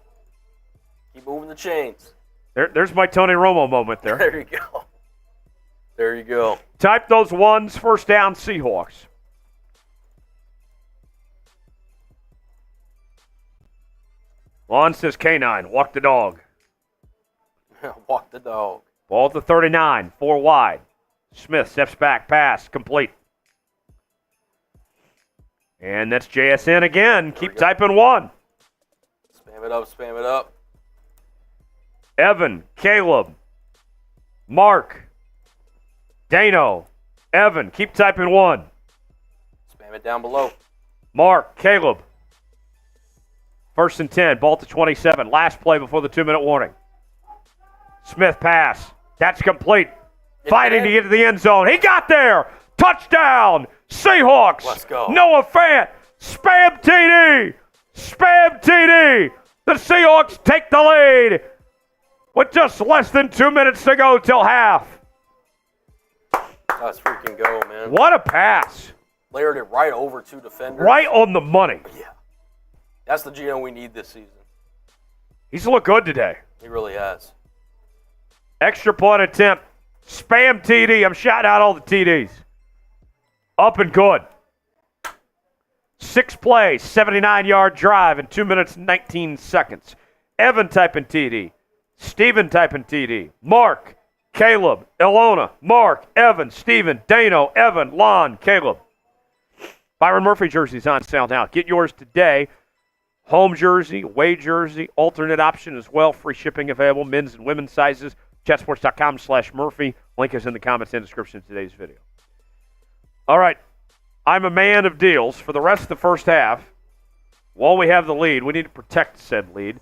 Keep moving the chains. There's my Tony Romo moment there. There you go. There you go. Type those ones, first down Seahawks. Lon says K9, walk the dog. Walk the dog. Ball at the 39, 4 wide. Smith steps back, pass, complete. And that's JSN again. Keep typing 1. Spam it up, spam it up. Evan, Caleb, Mark, Dano, Evan, keep typing 1. Spam it down below. Mark, Caleb. 1st and 10, ball to 27. Last play before the 2-minute warning. Smith pass. That's complete. Fighting to get to the end zone. He got there. Touchdown. Seahawks. Let's go. Noah Fant. Spam TD. Spam TD. The Seahawks take the lead with just less than 2 minutes to go till half. Let's freaking go, man. What a pass. Layered it right over 2 defenders. Right on the money. Yeah. That's the Geno we need this season. He's looked good today. He really has. Extra point attempt. Spam TD. I'm shouting out all the TDs. Up and good. 6 plays, 79-yard drive in 2 minutes, 19 seconds. Evan typing TD. Steven typing TD. Mark, Caleb, Ilona, Mark, Evan, Steven, Dano, Evan, Lon, Caleb. Byron Murphy jerseys on sale now. Get yours today. Home jersey, away jersey, alternate option as well. Free shipping available, men's and women's sizes. Chatsports.com/Murphy. Link is in the comments and description of today's video. All right. I'm a man of deals. For the rest of the first half, while we have the lead, we need to protect said lead.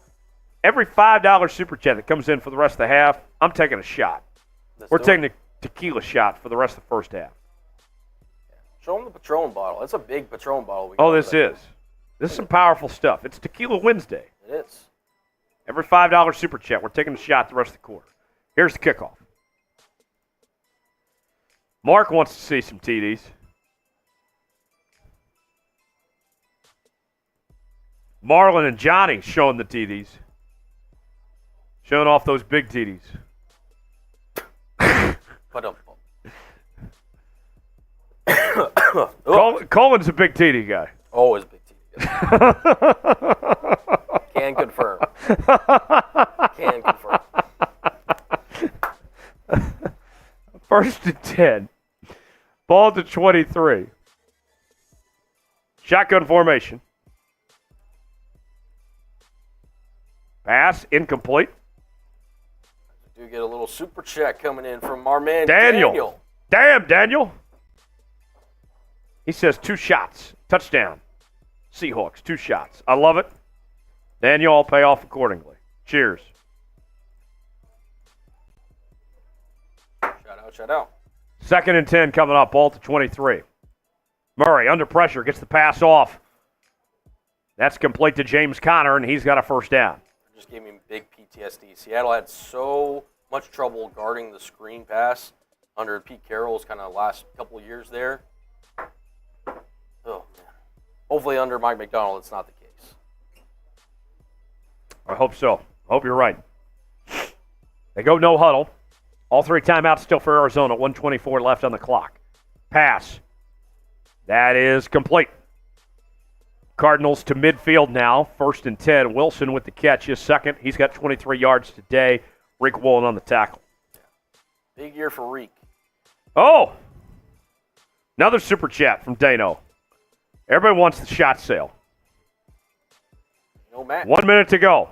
Every $5 super chat that comes in for the rest of the half, I'm taking a shot. We're taking a tequila shot for the rest of the first half. Show them the Patron bottle. It's a big Patron bottle. This is. This is some powerful stuff. It's Tequila Wednesday. It is. Every $5 super chat, we're taking a shot the rest of the quarter. Here's the kickoff. Mark wants to see some TDs. Marlon and Johnny showing the TDs. Showing off those big TDs. Colin's a big TD guy. Always a big TD guy. Can confirm. Can confirm. 1st and 10. Ball to 23. Shotgun formation. Pass incomplete. We do get a little super chat coming in from our man Daniel. Damn, Daniel. He says 2 shots. Touchdown. Seahawks, 2 shots. I love it. Daniel, I'll pay off accordingly. Cheers. Shout out. 2nd and 10 coming up. Ball to 23. Murray under pressure. Gets the pass off. That's complete to James Conner, and he's got a first down. Just gave me big PTSD. Seattle had so much trouble guarding the screen pass under Pete Carroll's kind of last couple of years there. Oh, man. Hopefully under Mike Macdonald, it's not the case. I hope so. I hope you're right. They go no huddle. All 3 timeouts still for Arizona. 1:24 left on the clock. Pass. That is complete. Cardinals to midfield now. 1st and 10. Wilson with the catch is second. He's got 23 yards today. Reek Woolen on the tackle. Big year for Reek. Oh! Another super chat from Dano. Everybody wants the shot sale. No match. 1 minute to go.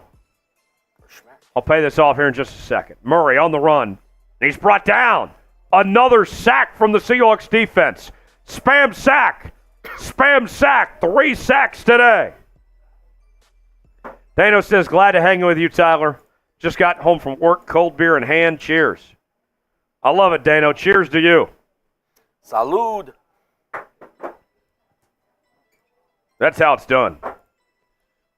I'll pay this off here in just a second. Murray on the run. He's brought down. Another sack from the Seahawks defense. Spam sack. Spam sack. 3 sacks today. Dano says, glad to hang with you, Tyler. Just got home from work, cold beer in hand. Cheers. I love it, Dano. Cheers to you. Salud. That's how it's done.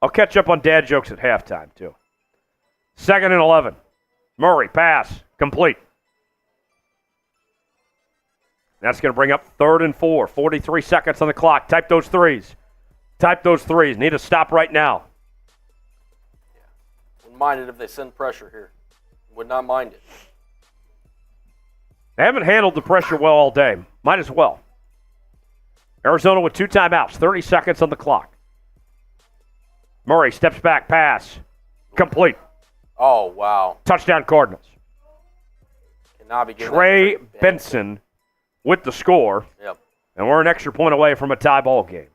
I'll catch up on dad jokes at halftime, too. 2nd and 11. Murray, pass. Complete. That's going to bring up 3rd and 4. 43 seconds on the clock. Type those threes. Type those threes. Need to stop right now. Yeah. Wouldn't mind it if they send pressure here. Would not mind it. They haven't handled the pressure well all day. Might as well. Arizona with 2 timeouts. 30 seconds on the clock. Murray steps back, pass. Complete. Oh, wow. Touchdown Cardinals. Cannot be giving Trey that to Benson with the score. Yep. And we're an extra point away from a tie ball game.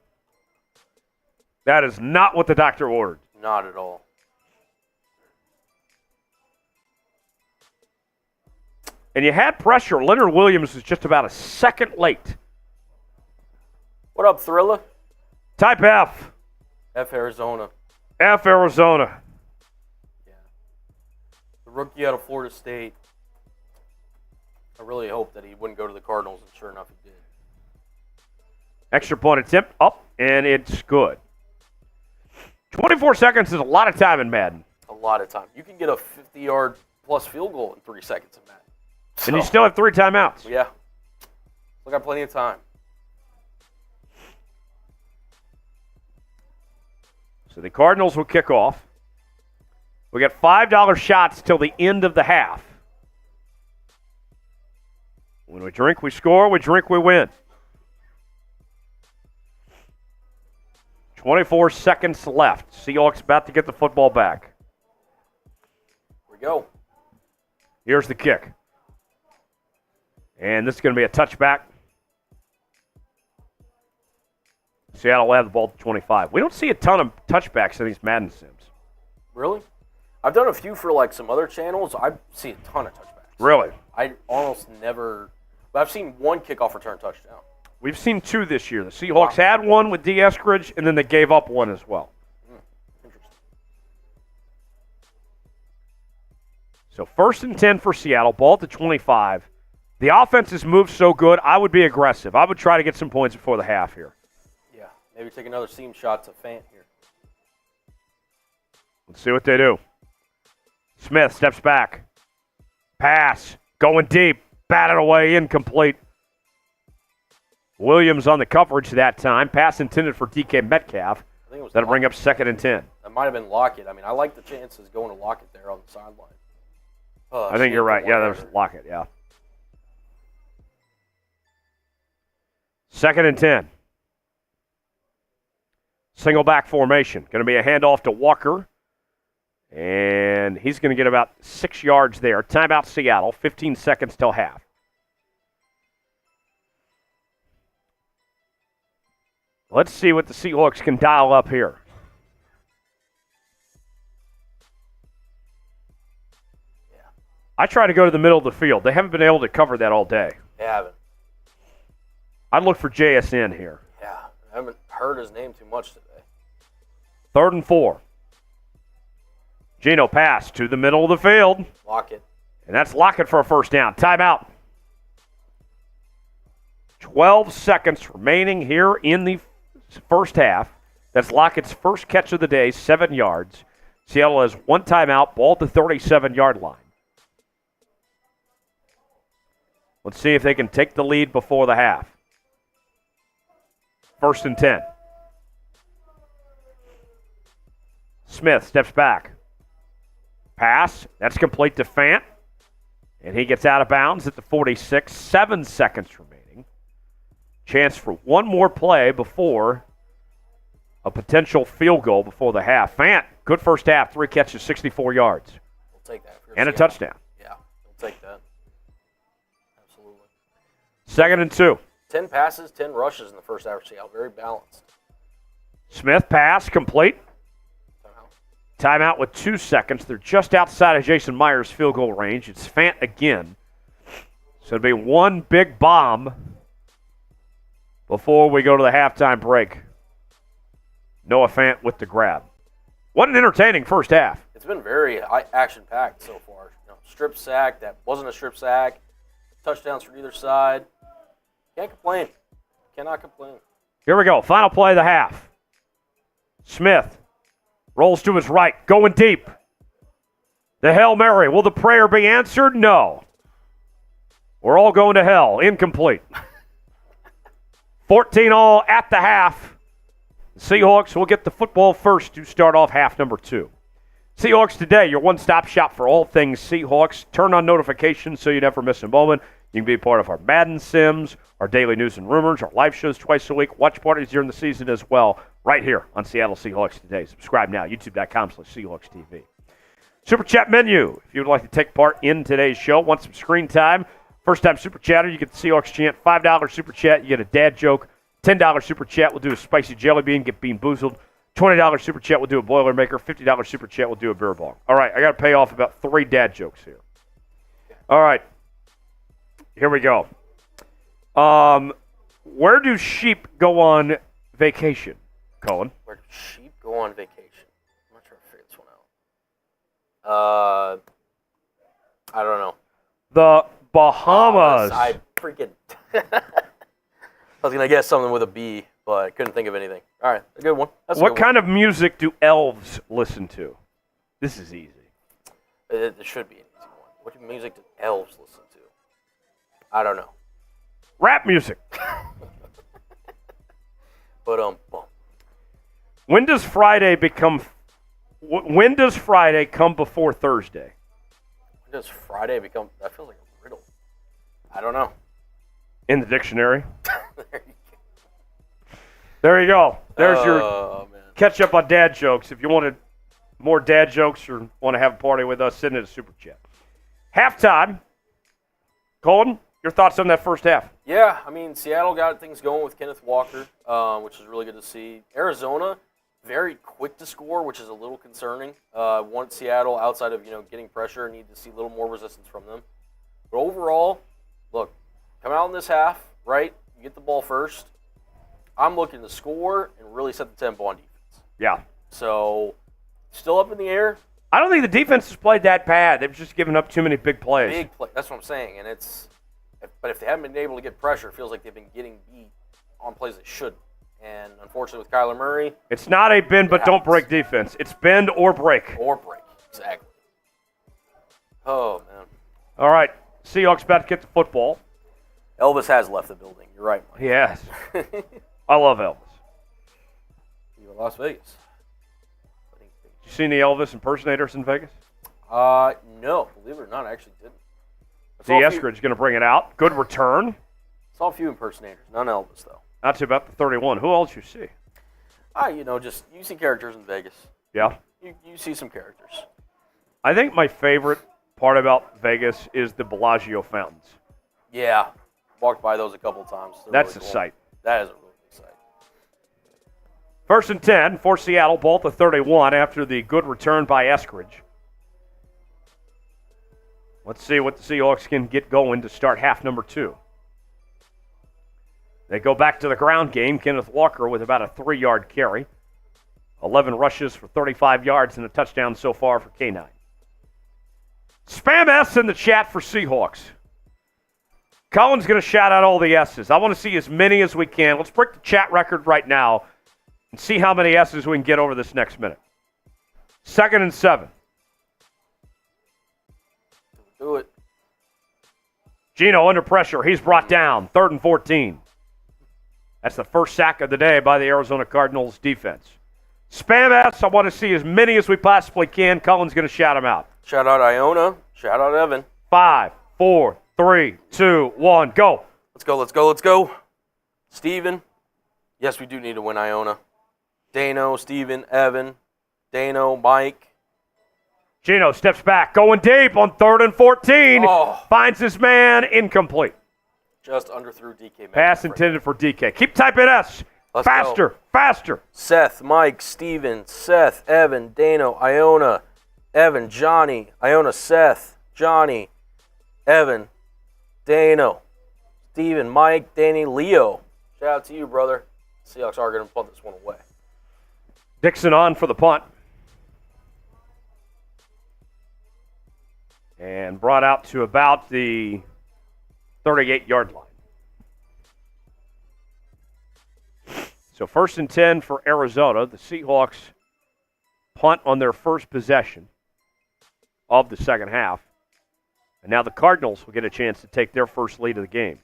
That is not what the doctor ordered. Not at all. And you had pressure. Leonard Williams was just about a second late. What up, Thrilla? Type F. F Arizona. F Arizona. Yeah. The rookie out of Florida State. I really hoped that he wouldn't go to the Cardinals, and sure enough, he did. Extra point attempt up, and it's good. 24 seconds is a lot of time in Madden. A lot of time. You can get a 50-yard plus field goal in 3 seconds in Madden. And you still have 3 timeouts. Yeah. We got plenty of time. So the Cardinals will kick off. We got $5 shots till the end of the half. When we drink, we score. We drink, we win. 24 seconds left. Seahawks about to get the football back. Here we go. Here's the kick. And this is going to be a touchback. Seattle will have the ball at 25. We don't see a ton of touchbacks in these Madden sims. Really? I've done a few for like some other channels. I see a ton of touchbacks. Really? I almost never. But I've seen one kickoff return touchdown. We've seen 2 this year. The Seahawks had one with D. Eskridge, and then they gave up one as well. Interesting. So 1st and 10 for Seattle, ball at the 25. The offense has moved so good, I would be aggressive. I would try to get some points before the half here. Yeah, maybe take another seam shot to Fant here. Let's see what they do. Smith steps back. Pass. Going deep. Batted away. Incomplete. Williams on the coverage that time. Pass intended for DK Metcalf. I think it was That'll bring up Lockett. 2nd and 10. That might have been Lockett. I mean, I like the chances going to Lockett there on the sideline. I think you're right. Yeah, that was Lockett, yeah. 2nd and 10. Single back formation. Going to be a handoff to Walker. And he's going to get about 6 yards there. Timeout Seattle. 15 seconds till half. Let's see what the Seahawks can dial up here. Yeah. I try to go to the middle of the field. They haven't been able to cover that all day. They haven't. I'd look for JSN here. Yeah, I haven't heard his name too much today. 3rd and 4. Geno pass to the middle of the field. Lockett. And that's Lockett for a first down. Timeout. 12 seconds remaining here in the first half. That's Lockett's first catch of the day, 7 yards. Seattle has 1 timeout, ball at the 37-yard line. Let's see if they can take the lead before the half. 1st and 10. Smith steps back. Pass. That's complete to Fant. And he gets out of bounds at the 46. 7 seconds remaining. Chance for one more play before a potential field goal before the half. Fant, good first half. 3 catches, 64 yards. We'll take that. And a touchdown. Yeah, we'll take that. Absolutely. 2nd and 2. 10 passes, 10 rushes in the first half of Seattle. Very balanced. Smith pass, complete. Timeout with 2 seconds. They're just outside of Jason Myers' field goal range. It's Fant again. So it'll be one big bomb before we go to the halftime break. Noah Fant with the grab. What an entertaining first half. It's been very action-packed so far. Strip sack, that wasn't a strip sack. Touchdowns from either side. Can't complain. Cannot complain. Here we go. Final play of the half. Smith rolls to his right, going deep. The Hail Mary. Will the prayer be answered? No. We're all going to hell. Incomplete. 14 all at the half. The Seahawks will get the football first to start off half number 2. Seahawks Today, your one-stop shop for all things Seahawks. Turn on notifications so you never miss a moment. You can be a part of our Madden Sims, our daily news and rumors, our live shows twice a week, watch parties during the season as well, right here on Seattle Seahawks Today. Subscribe now, youtube.com/SeahawksTV. Super Chat menu. If you would like to take part in today's show, want some screen time, first-time Super Chatter, you get the Seahawks chant, $5 Super Chat, you get a dad joke, $10 Super Chat, we'll do a spicy jelly bean, get bean boozled, $20 Super Chat, we'll do a Boilermaker, $50 Super Chat, we'll do a beer bong. All right, I got to pay off about 3 dad jokes here. All right, here we go. Where do sheep go on vacation, Colin? Where do sheep go on vacation? I'm not sure I figured this one out. I don't know. The Bahamas. I freaking... I was going to guess something with a B, but I couldn't think of anything. All right, a good one. What kind of music do elves listen to? This is easy. It should be an easy one. What music do elves listen to? I don't know. Rap music. But When does Friday come before Thursday? When does Friday become? That feels like a riddle. I don't know. In the dictionary. There you go. There you go. There's your man. catch up on dad jokes. If you wanted more dad jokes or want to have a party with us, send it a Super Chat. Halftime. Colin, your thoughts on that first half? Yeah, I mean, Seattle got things going with Kenneth Walker, which is really good to see. Arizona, very quick to score, which is a little concerning. Want Seattle, outside of getting pressure, need to see a little more resistance from them. But overall, look, come out in this half, right? You get the ball first. I'm looking to score and really set the tempo on defense. Yeah. So, still up in the air. I don't think the defense has played that bad. They've just given up too many big plays. Big play. That's what I'm saying. And but if they haven't been able to get pressure, it feels like they've been getting beat on plays they shouldn't. And unfortunately, with Kyler Murray, it's not a bend but don't break defense. It's bend or break. Or break, exactly. Oh man. All right, Seahawks about to get the football. Elvis has left the building. You're right, Mike. Yes. I love Elvis. You in Las Vegas? Did you see any Elvis impersonators in Vegas? No. Believe it or not, I actually didn't. D. Eskridge going to bring it out. Good return. Saw a few impersonators. None Elvis, though. Not to about the 31. Who else you see? Just you see characters in Vegas. Yeah. You see some characters. I think my favorite part about Vegas is the Bellagio fountains. Yeah. Walked by those a couple times. That's really a cool. sight. That is a really good sight. First and 10 for Seattle, ball at the 31 after the good return by Eskridge. Let's see what the Seahawks can get going to start half number 2. They go back to the ground game. Kenneth Walker with about a 3-yard carry. 11 rushes for 35 yards and a touchdown so far for K9. Spam S in the chat for Seahawks. Colin's going to shout out all the S's. I want to see as many as we can. Let's break the chat record right now and see how many S's we can get over this next minute. 2nd and 7. Do it. Geno under pressure. He's brought down. 3rd and 14. That's the first sack of the day by the Arizona Cardinals defense. Spam S, I want to see as many as we possibly can. Colin's going to shout them out. Shout out Iona. Shout out Evan. 5, 4, 3, 2, 1, go. Let's go. Steven. Yes, we do need to win Iona. Dano, Steven, Evan. Dano, Mike. Geno steps back, going deep on 3rd and 14. Oh. Finds his man, incomplete. Just underthrew DK. Pass intended for DK. Keep typing S. Let's faster. Seth, Mike, Steven, Seth, Evan, Dano, Iona, Evan, Johnny, Iona, Seth, Johnny, Evan, Dano, Steven, Mike, Danny, Leo. Shout out to you, brother. Seahawks are going to punt this one away. Dixon on for the punt. And brought out to about the 38-yard line. So 1st and 10 for Arizona. The Seahawks punt on their first possession of the second half. And now the Cardinals will get a chance to take their first lead of the game.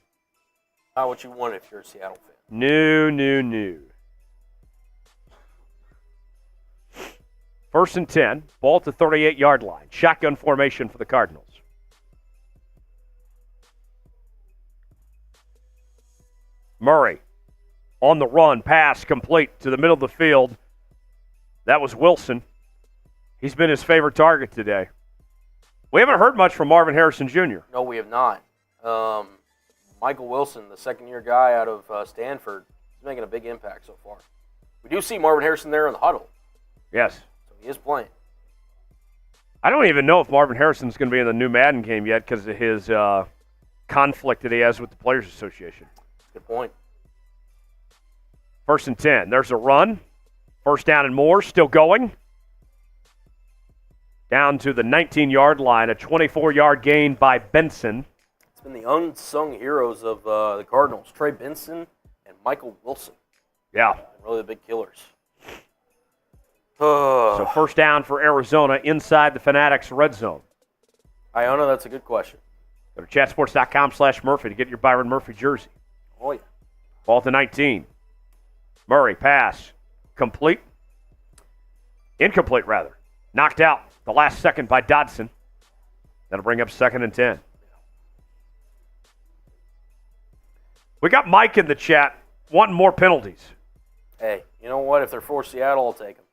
Not what you want if you're a Seattle fan. No. 1st and 10. Ball at the 38-yard line. Shotgun formation for the Cardinals. Murray on the run, pass complete to the middle of the field. That was Wilson. He's been his favorite target today. We haven't heard much from Marvin Harrison Jr. No, we have not. Michael Wilson, the second-year guy out of Stanford, is making a big impact so far. We do see Marvin Harrison there in the huddle. Yes. So he is playing. I don't even know if Marvin Harrison's going to be in the new Madden game yet because of his conflict that he has with the Players Association. Good point. 1st and 10. There's a run. First down and more. Still going. Down to the 19-yard line. A 24-yard gain by Benson. It's been the unsung heroes of the Cardinals. Trey Benson and Michael Wilson. Yeah. Really the big killers. So first down for Arizona inside the Fanatics red zone. Iona, that's a good question. Go to chatsports.com/Murphy to get your Byron Murphy jersey. Oh, yeah. Ball to 19. Murray, pass. Complete. Incomplete, rather. Knocked out the last second by Dodson. That'll bring up 2nd and 10. We got Mike in the chat wanting more penalties. Hey, you know what? If they're for Seattle, I'll take them.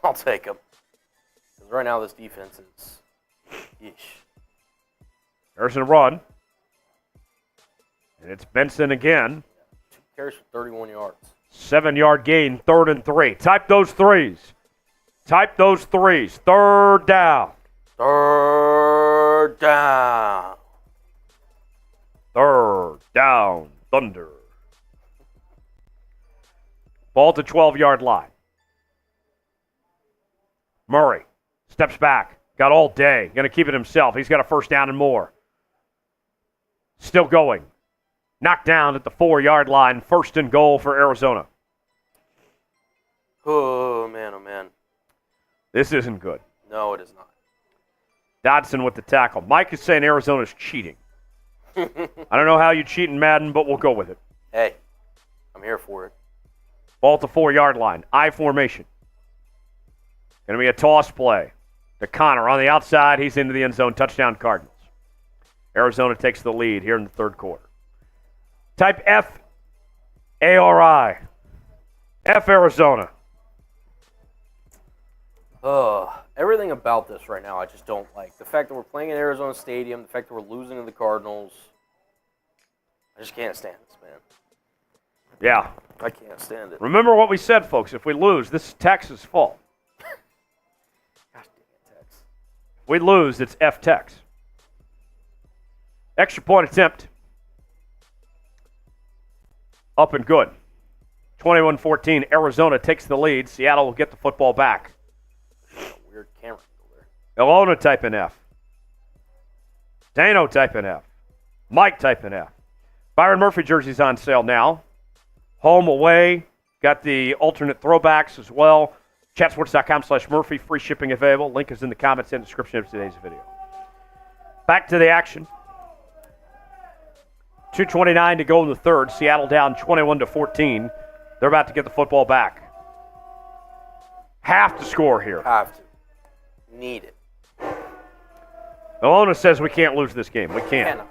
I'll take them. Because right now this defense is... Yeesh. There's a run. And it's Benson again. 2 carries for 31 yards. 7-yard gain, 3rd and 3. Type those threes. Type those threes. 3rd down. 3rd down. 3rd down. Thunder. Ball to 12-yard line. Murray steps back. Got all day. Going to keep it himself. He's got a first down and more. Still going. Knocked down at the 4-yard line. 1st and goal for Arizona. Oh, man, oh, man. This isn't good. No, it is not. Dodson with the tackle. Mike is saying Arizona's cheating. I don't know how you cheat in Madden, but we'll go with it. Hey, I'm here for it. Ball at the 4-yard line. I formation. Going to be a toss play to Connor on the outside. He's into the end zone. Touchdown Cardinals. Arizona takes the lead here in the 3rd quarter. Type F-A-R-I. F Arizona. Everything about this right now I just don't like. The fact that we're playing at Arizona Stadium, the fact that we're losing to the Cardinals. I just can't stand this, man. Yeah. I can't stand it. Remember what we said, folks. If we lose, this is Texas' fault. Gosh dang it, Tex. If we lose, it's F-Tex. Extra point attempt. Up and good. 21-14. Arizona takes the lead. Seattle will get the football back. Weird camera angle there. Ilona type in F. Dano type in F. Mike type in F. Byron Murphy jerseys on sale now. Home, away. Got the alternate throwbacks as well. Chatsports.com/Murphy. Free shipping available. Link is in the comments and description of today's video. Back to the action. 2:29 to go in the 3rd. Seattle down 21-14. They're about to get the football back. Have to score here. Have to. Need it. Ilona says we can't lose this game. We can't. Cannot.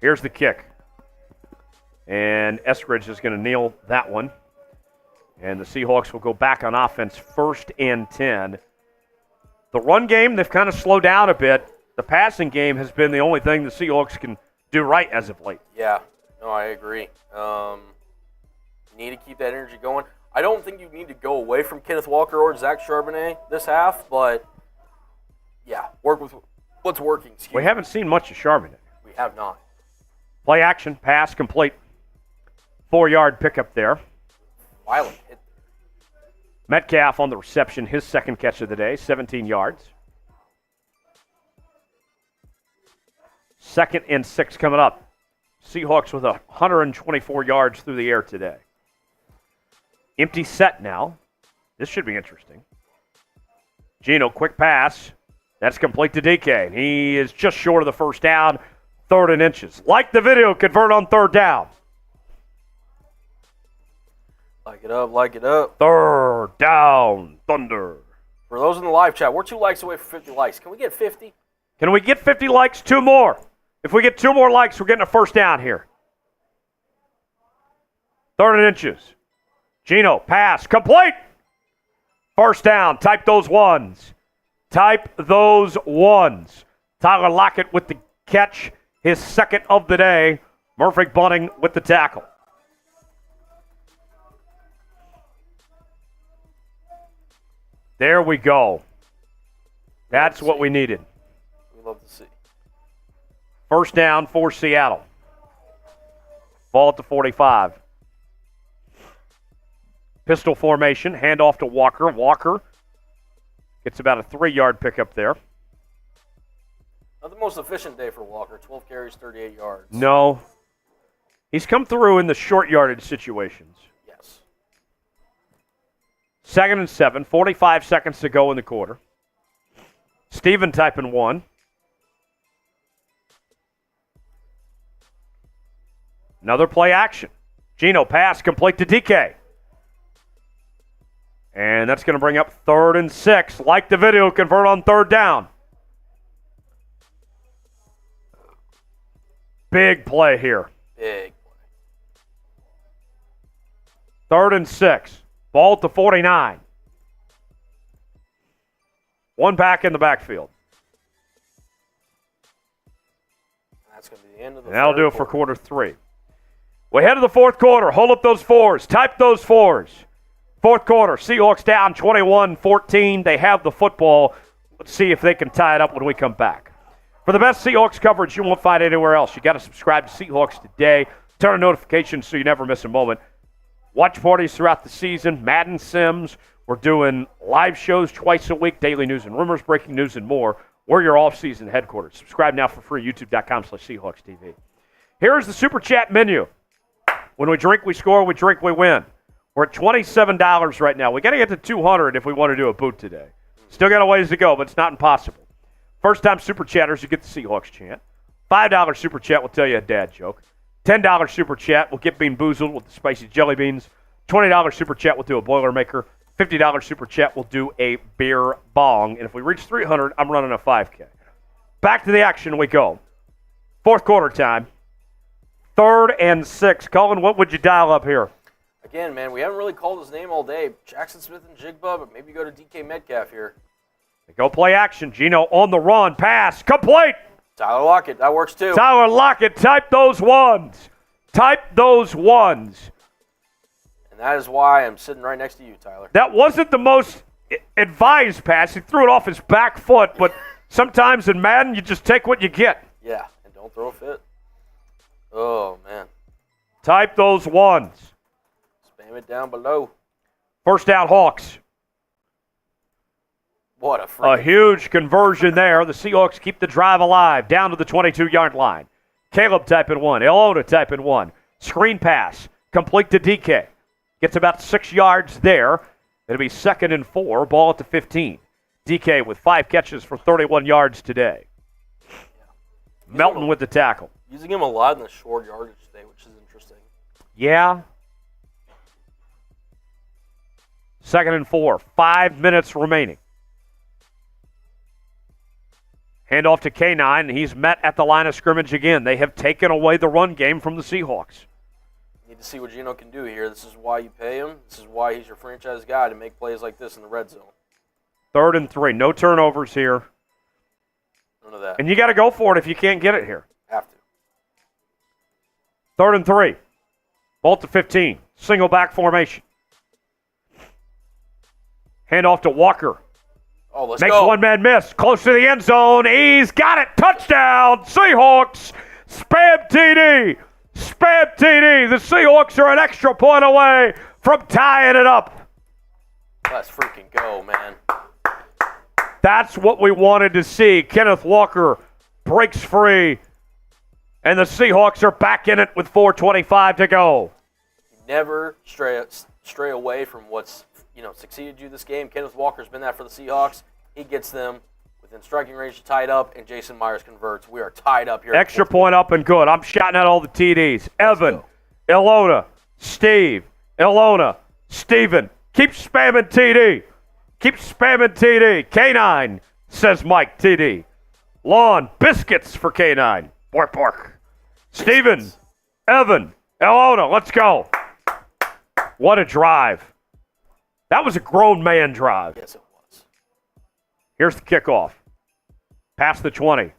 Here's the kick. And Eskridge is going to nail that one. And the Seahawks will go back on offense 1st and 10. The run game, they've kind of slowed down a bit. The passing game has been the only thing the Seahawks can do right as of late. Yeah. No, I agree. Need to keep that energy going. I don't think you need to go away from Kenneth Walker or Zach Charonnet this half, but yeah, work with what's working. We haven't seen much of Charbonnet. We have not. Play action, pass complete. 4-yard pickup there. Violent hit. Metcalf on the reception, his 2nd catch of the day, 17 yards. 2nd and 6 coming up. Seahawks with 124 yards through the air today. Empty set now. This should be interesting. Geno, quick pass. That's complete to DK. He is just short of the first down. 3rd and inches. Like the video, convert on 3rd down. Like it up, like it up. 3rd down, Thunder. For those in the live chat, we're 2 likes away from 50 likes. Can we get 50? Can we get 50 likes? 2 more. If we get 2 more likes, we're getting a first down here. 3rd and inches. Geno, pass, complete. First down, type those ones. Type those ones. Tyler Lockett with the catch, his 2nd of the day. Murphy Bunting with the tackle. There we go. That's what we needed. We love to see. First down for Seattle. Ball at the 45. Pistol formation, handoff to Walker. Walker gets about a 3-yard pickup there. Not the most efficient day for Walker. 12 carries, 38 yards. No. He's come through in the short yardage situations. Yes. 2nd and 7, 45 seconds to go in the quarter. Steven typing 1. Another play action. Geno pass complete to DK. And that's going to bring up 3rd and 6. Like the video, convert on 3rd down. Big play here. Big play. 3rd and 6. Ball at the 49. 1 back in the backfield. That's going to be the end of the And that'll do it for quarter 3. We head to the 4th quarter. Hold up those 4s. Type those 4s. 4th quarter. Seahawks down 21-14. They have the football. Let's see if they can tie it up when we come back. For the best Seahawks coverage you won't find anywhere else, you got to subscribe to Seahawks Today. Turn on notifications so you never miss a moment. Watch parties throughout the season. Madden Sims. We're doing live shows twice a week. Daily news and rumors, breaking news, and more. We're your off-season headquarters. Subscribe now for free. YouTube.com/Seahawks TV. Here's the Super Chat menu. When we drink, we score. We drink, we win. We're at $27 right now. We got to get to $200 if we want to do a boot today. Still got a ways to go, but it's not impossible. First-time Super Chatters, you get the Seahawks chant. $5 Super Chat will tell you a dad joke. $10 Super Chat will get Bean Boozled with the spicy jelly beans. $20 Super Chat will do a Boilermaker. $50 Super Chat will do a beer bong. And if we reach 300, I'm running a 5K. Back to the action we go. 4th quarter time. 3rd and 6. Colin, what would you dial up here? Again, man, we haven't really called his name all day. Jackson Smith and Jigba, but maybe go to DK Metcalf here. They go play action. Geno on the run. Pass. Complete. Tyler Lockett, that works too. Tyler Lockett, type those ones. Type those ones. And that is why I'm sitting right next to you, Tyler. That wasn't the most advised pass. He threw it off his back foot, but sometimes in Madden, you just take what you get. Yeah, and don't throw a fit. Oh, man. Type those ones. Spam it down below. First down, Hawks. What a freak. A huge conversion there. The Seahawks keep the drive alive down to the 22-yard line. Caleb typing 1. Ilona typing 1. Screen pass. Complete to DK. Gets about 6 yards there. It'll be 2nd and 4. Ball at the 15. DK with 5 catches for 31 yards today. Yeah. Melton with the tackle. Using him a lot in the short yardage today, which is interesting. Yeah. 2nd and 4. 5 minutes remaining. Handoff to K9, and he's met at the line of scrimmage again. They have taken away the run game from the Seahawks. You need to see what Geno can do here. This is why you pay him. This is why he's your franchise guy, to make plays like this in the red zone. 3rd and 3. No turnovers here. None of that. And you got to go for it if you can't get it here. Have to. 3rd and 3. Ball to 15. Single back formation. Handoff to Walker. Oh, let's Makes go. one man miss. Close to the end zone. He's got it. Touchdown. Seahawks. Spam TD. Spam TD. The Seahawks are an extra point away from tying it up. Let's freaking go, man. That's what we wanted to see. Kenneth Walker breaks free. And the Seahawks are back in it with 4:25 to go. Never stray away from what's succeeded you this game. Kenneth Walker's been that for the Seahawks. He gets them within striking range to tie it up, and Jason Myers converts. We are tied up here. Extra point up and good. I'm shouting out all the TDs. Evan, Ilona, Steve, Ilona, Steven. Keep spamming TD. Keep spamming TD. K9, says Mike, TD. Lawn, biscuits for K9. Bork. Steven, Evan, Elona, let's go. What a drive. That was a grown man drive. Yes, it was. Here's the kickoff. Past the 20.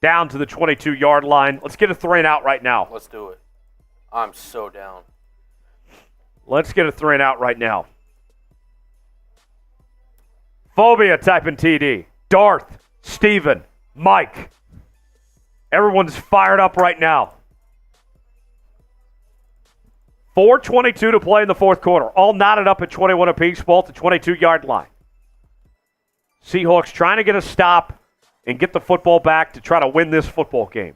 Down to the 22-yard line. Let's get a 3-and-out right now. Let's do it. I'm so down. Let's get a 3-and-out right now. Phobia typing TD. Darth, Steven, Mike. Everyone's fired up right now. 4:22 to play in the fourth quarter. All knotted up at 21 apiece. Ball at the 22-yard line. Seahawks trying to get a stop and get the football back to try to win this football game.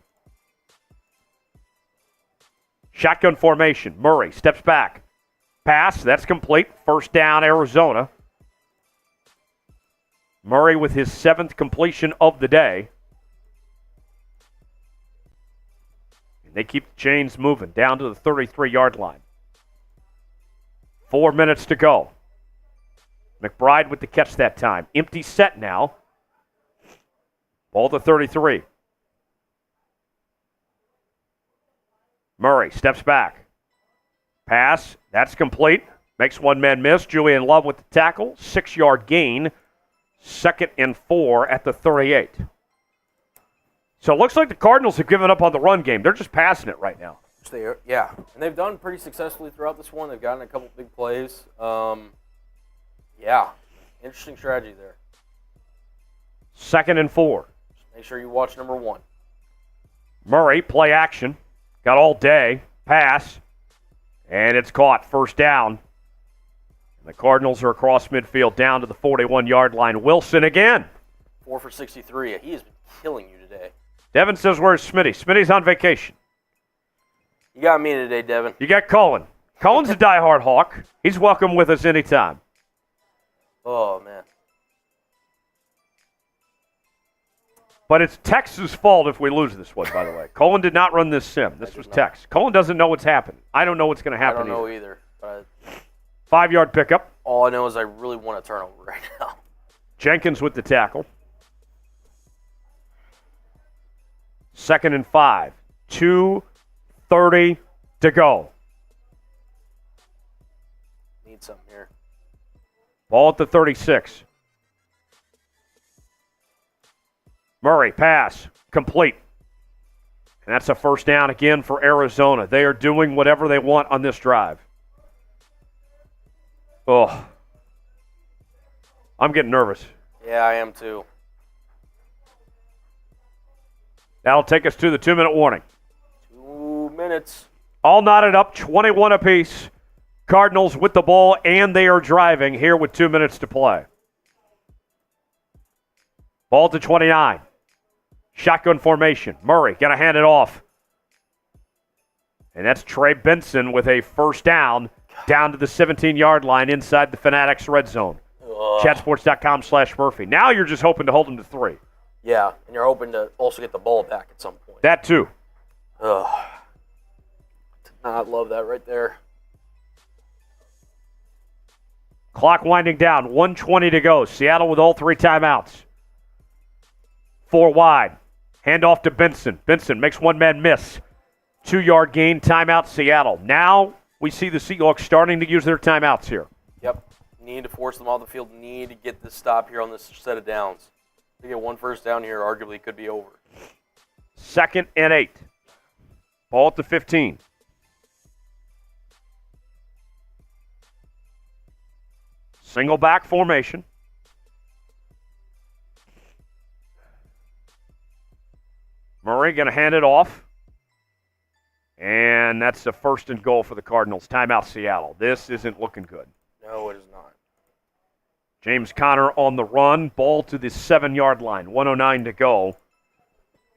Shotgun formation. Murray steps back. Pass. That's complete. First down, Arizona. Murray with his 7th completion of the day. And they keep the chains moving down to the 33-yard line. 4 minutes to go. McBride with the catch that time. Empty set now. Ball to 33. Murray steps back. Pass. That's complete. Makes one man miss. Julian Love with the tackle. 6-yard gain. 2nd and 4 at the 38. So it looks like the Cardinals have given up on the run game. They're just passing it right now. Yeah, and they've done pretty successfully throughout this one. They've gotten a couple big plays. Yeah, interesting strategy there. 2nd and 4. Make sure you watch number 1. Murray, play action. Got all day. Pass. And it's caught. First down. The Cardinals are across midfield down to the 41-yard line. Wilson again. 4 for 63. He has been killing you today. Devin says, where's Smitty? Smitty's on vacation. You got me today, Devin. You got Cullen. Cullen's a diehard Hawk. He's welcome with us anytime. Oh, man. But it's Tex's fault if we lose this one, by the way. Cullen did not run this sim. This was Tex. Cullen doesn't know what's happened. I don't know what's going to happen. I don't know either. But 5-yard pickup. all I know is I really want a turnover right now. Jenkins with the tackle. 2nd and 5. 2:30 to go. Need something here. Ball at the 36. Murray, pass, complete. And that's a first down again for Arizona. They are doing whatever they want on this drive. Oh, I'm getting nervous. Yeah, I am too. That'll take us to the 2-minute warning. 2 minutes. All knotted up, 21 apiece. Cardinals with the ball, and they are driving here with 2 minutes to play. Ball to 29. Shotgun formation. Murray, got to hand it off. And that's Trey Benson with a first down to the 17-yard line inside the Fanatics red zone. Chatsports.com/Murphy. Now you're just hoping to hold him to 3. Yeah, and you're hoping to also get the ball back at some point. That too. Ugh. Did not love that right there. Clock winding down. 1:20 to go. Seattle with all 3 timeouts. 4 wide. Handoff to Benson. Benson makes one man miss. 2-yard gain. Timeout Seattle. Now we see the Seahawks starting to use their timeouts here. Yep. Need to force them off the field. Need to get this stop here on this set of downs. To get one first down here, arguably could be over. 2nd and 8. Ball at the 15. Single back formation. Murray going to hand it off. And that's the 1st and goal for the Cardinals. Timeout Seattle. This isn't looking good. No, it is not. James Conner on the run. Ball to the 7-yard line. 1:09 to go.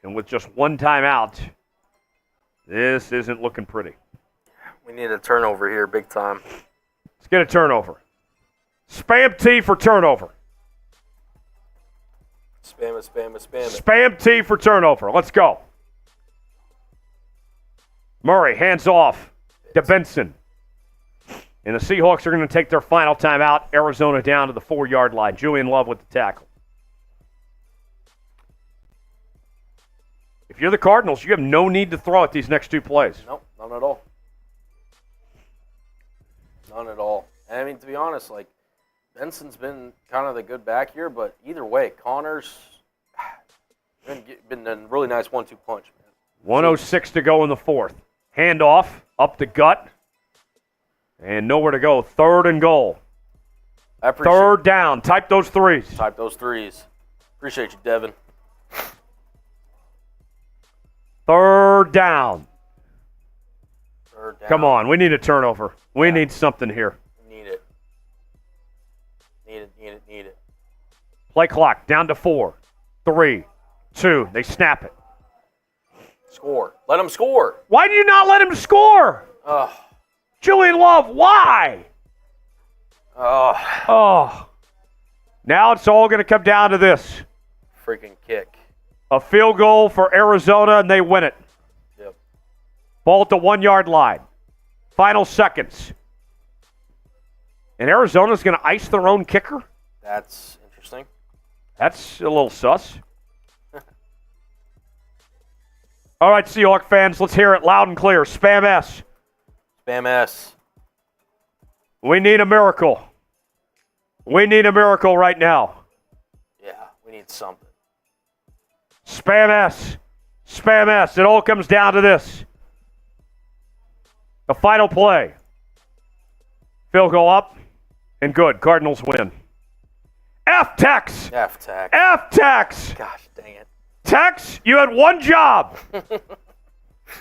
And with just one timeout, this isn't looking pretty. We need a turnover here, big time. Let's get a turnover. Spam T for turnover. Spam it, spam it, spam it. Spam T for turnover. Let's go. Murray hands off to Benson. And the Seahawks are going to take their final timeout. Arizona down to the 4-yard line. Julian Love with the tackle. If If you're the Cardinals, you have no need to throw at these next 2 plays. Nope, none at all. None at all. And I mean, to be honest, like, Benson's been kind of the good back here, but either way, Connor's been a really nice 1-2 punch, man. 1:06 to go in the 4th. Handoff, up the gut, and nowhere to go. 3rd and goal. Third down. Type those threes. Type those threes. Appreciate you, Devin. 3rd down. 3rd down. Come on, we need a turnover. We need something here. Need it. Need it. Play clock down to 4, 3, 2. They snap it. Score. Let him score. Why do you not let him score? Ugh. Julian Love, why? Oh. Oh. Now it's all going to come down to this. Freaking kick. A field goal for Arizona, and they win it. Yep. Ball at the 1-yard line. Final seconds. And Arizona's going to ice their own kicker? That's interesting. That's a little sus. All right, Seahawk fans, let's hear it loud and clear. Spam S. Spam S. We need a miracle. We need a miracle right now. Yeah, we need something. Spam S. Spam S. It all comes down to this. The final play. Field goal up and good. Cardinals win. F-Tex. F-Tex. F-Tex. Gosh dang it. Tex, you had one job.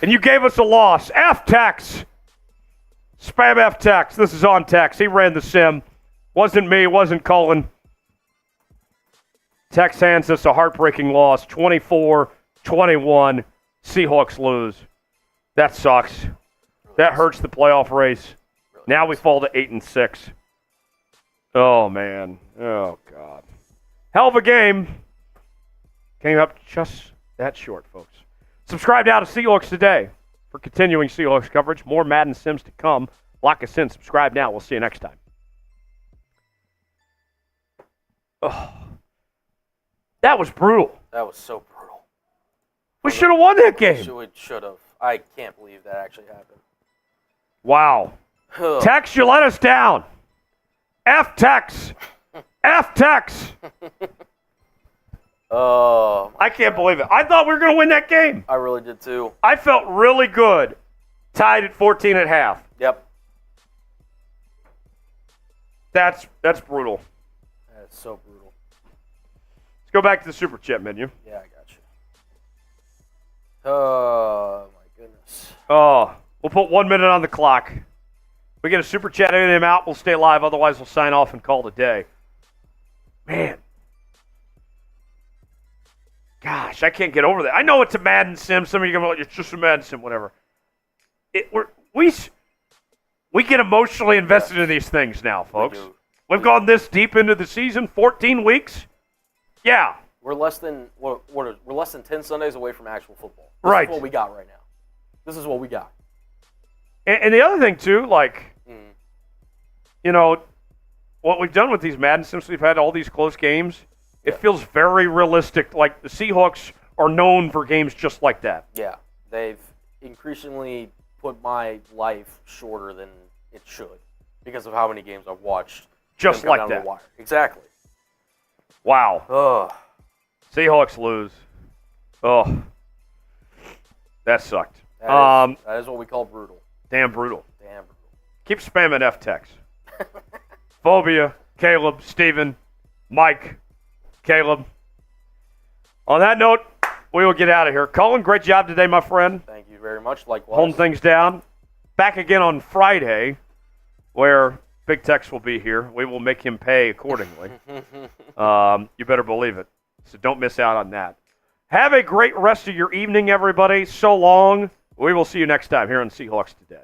And you gave us a loss. F-Tex. Spam F-Tex. This is on Tex. He ran the sim. Wasn't me. Wasn't Cullen. Tex hands us a heartbreaking loss. 24-21. Seahawks lose. That sucks. That hurts the playoff race. Now we fall to 8-6. Oh, man. Oh, God. Hell of a game. Came up just that short, folks. Subscribe now to Seahawks Today for continuing Seahawks coverage. More Madden Sims to come. Lock us in. Subscribe now. We'll see you next time. Oh, that was brutal. That was so brutal. We should have won that game. We should have. I can't believe that actually happened. Wow. Tex, you let us down. F-Tex. F-Tex. Oh. I can't believe it. I thought we were going to win that game. I really did too. I felt really good. Tied at 14 at half. Yep. That's brutal. That's so brutal. Let's go back to the Super Chat menu. Yeah, I got you. Oh, my goodness. Oh, we'll put 1 minute on the clock. We get a Super Chat in him out, we'll stay live. Otherwise, we'll sign off and call it a day. Man. Gosh, I can't get over that. I know it's a Madden sim. Some of you are going to go, it's just a Madden sim, whatever. We get emotionally invested in these things now, folks. We've gone this deep into the season, 14 weeks. Yeah. We're less than 10 Sundays away from actual football. Right. This is what we got right now. This is what we got. And the other thing, too, like, you know, what we've done with these Madden sims, we've had all these close games. It feels very realistic. Like, the Seahawks are known for games just like that. Yeah. They've increasingly put my life shorter than it should because of how many games I've watched. Just like that. Exactly. Wow. Ugh. Seahawks lose. Oh. That sucked. That is what we call brutal. Damn brutal. Damn brutal. Keep spamming F-Tex. Phobia, Caleb, Steven, Mike, Caleb. On that note, we will get out of here. Colin, great job today, my friend. Thank you very much. Likewise. Holding things down. Back again on Friday, where Big Tex will be here. We will make him pay accordingly. You better believe it. So don't miss out on that. Have a great rest of your evening, everybody. So long. We will see you next time here on Seahawks Today.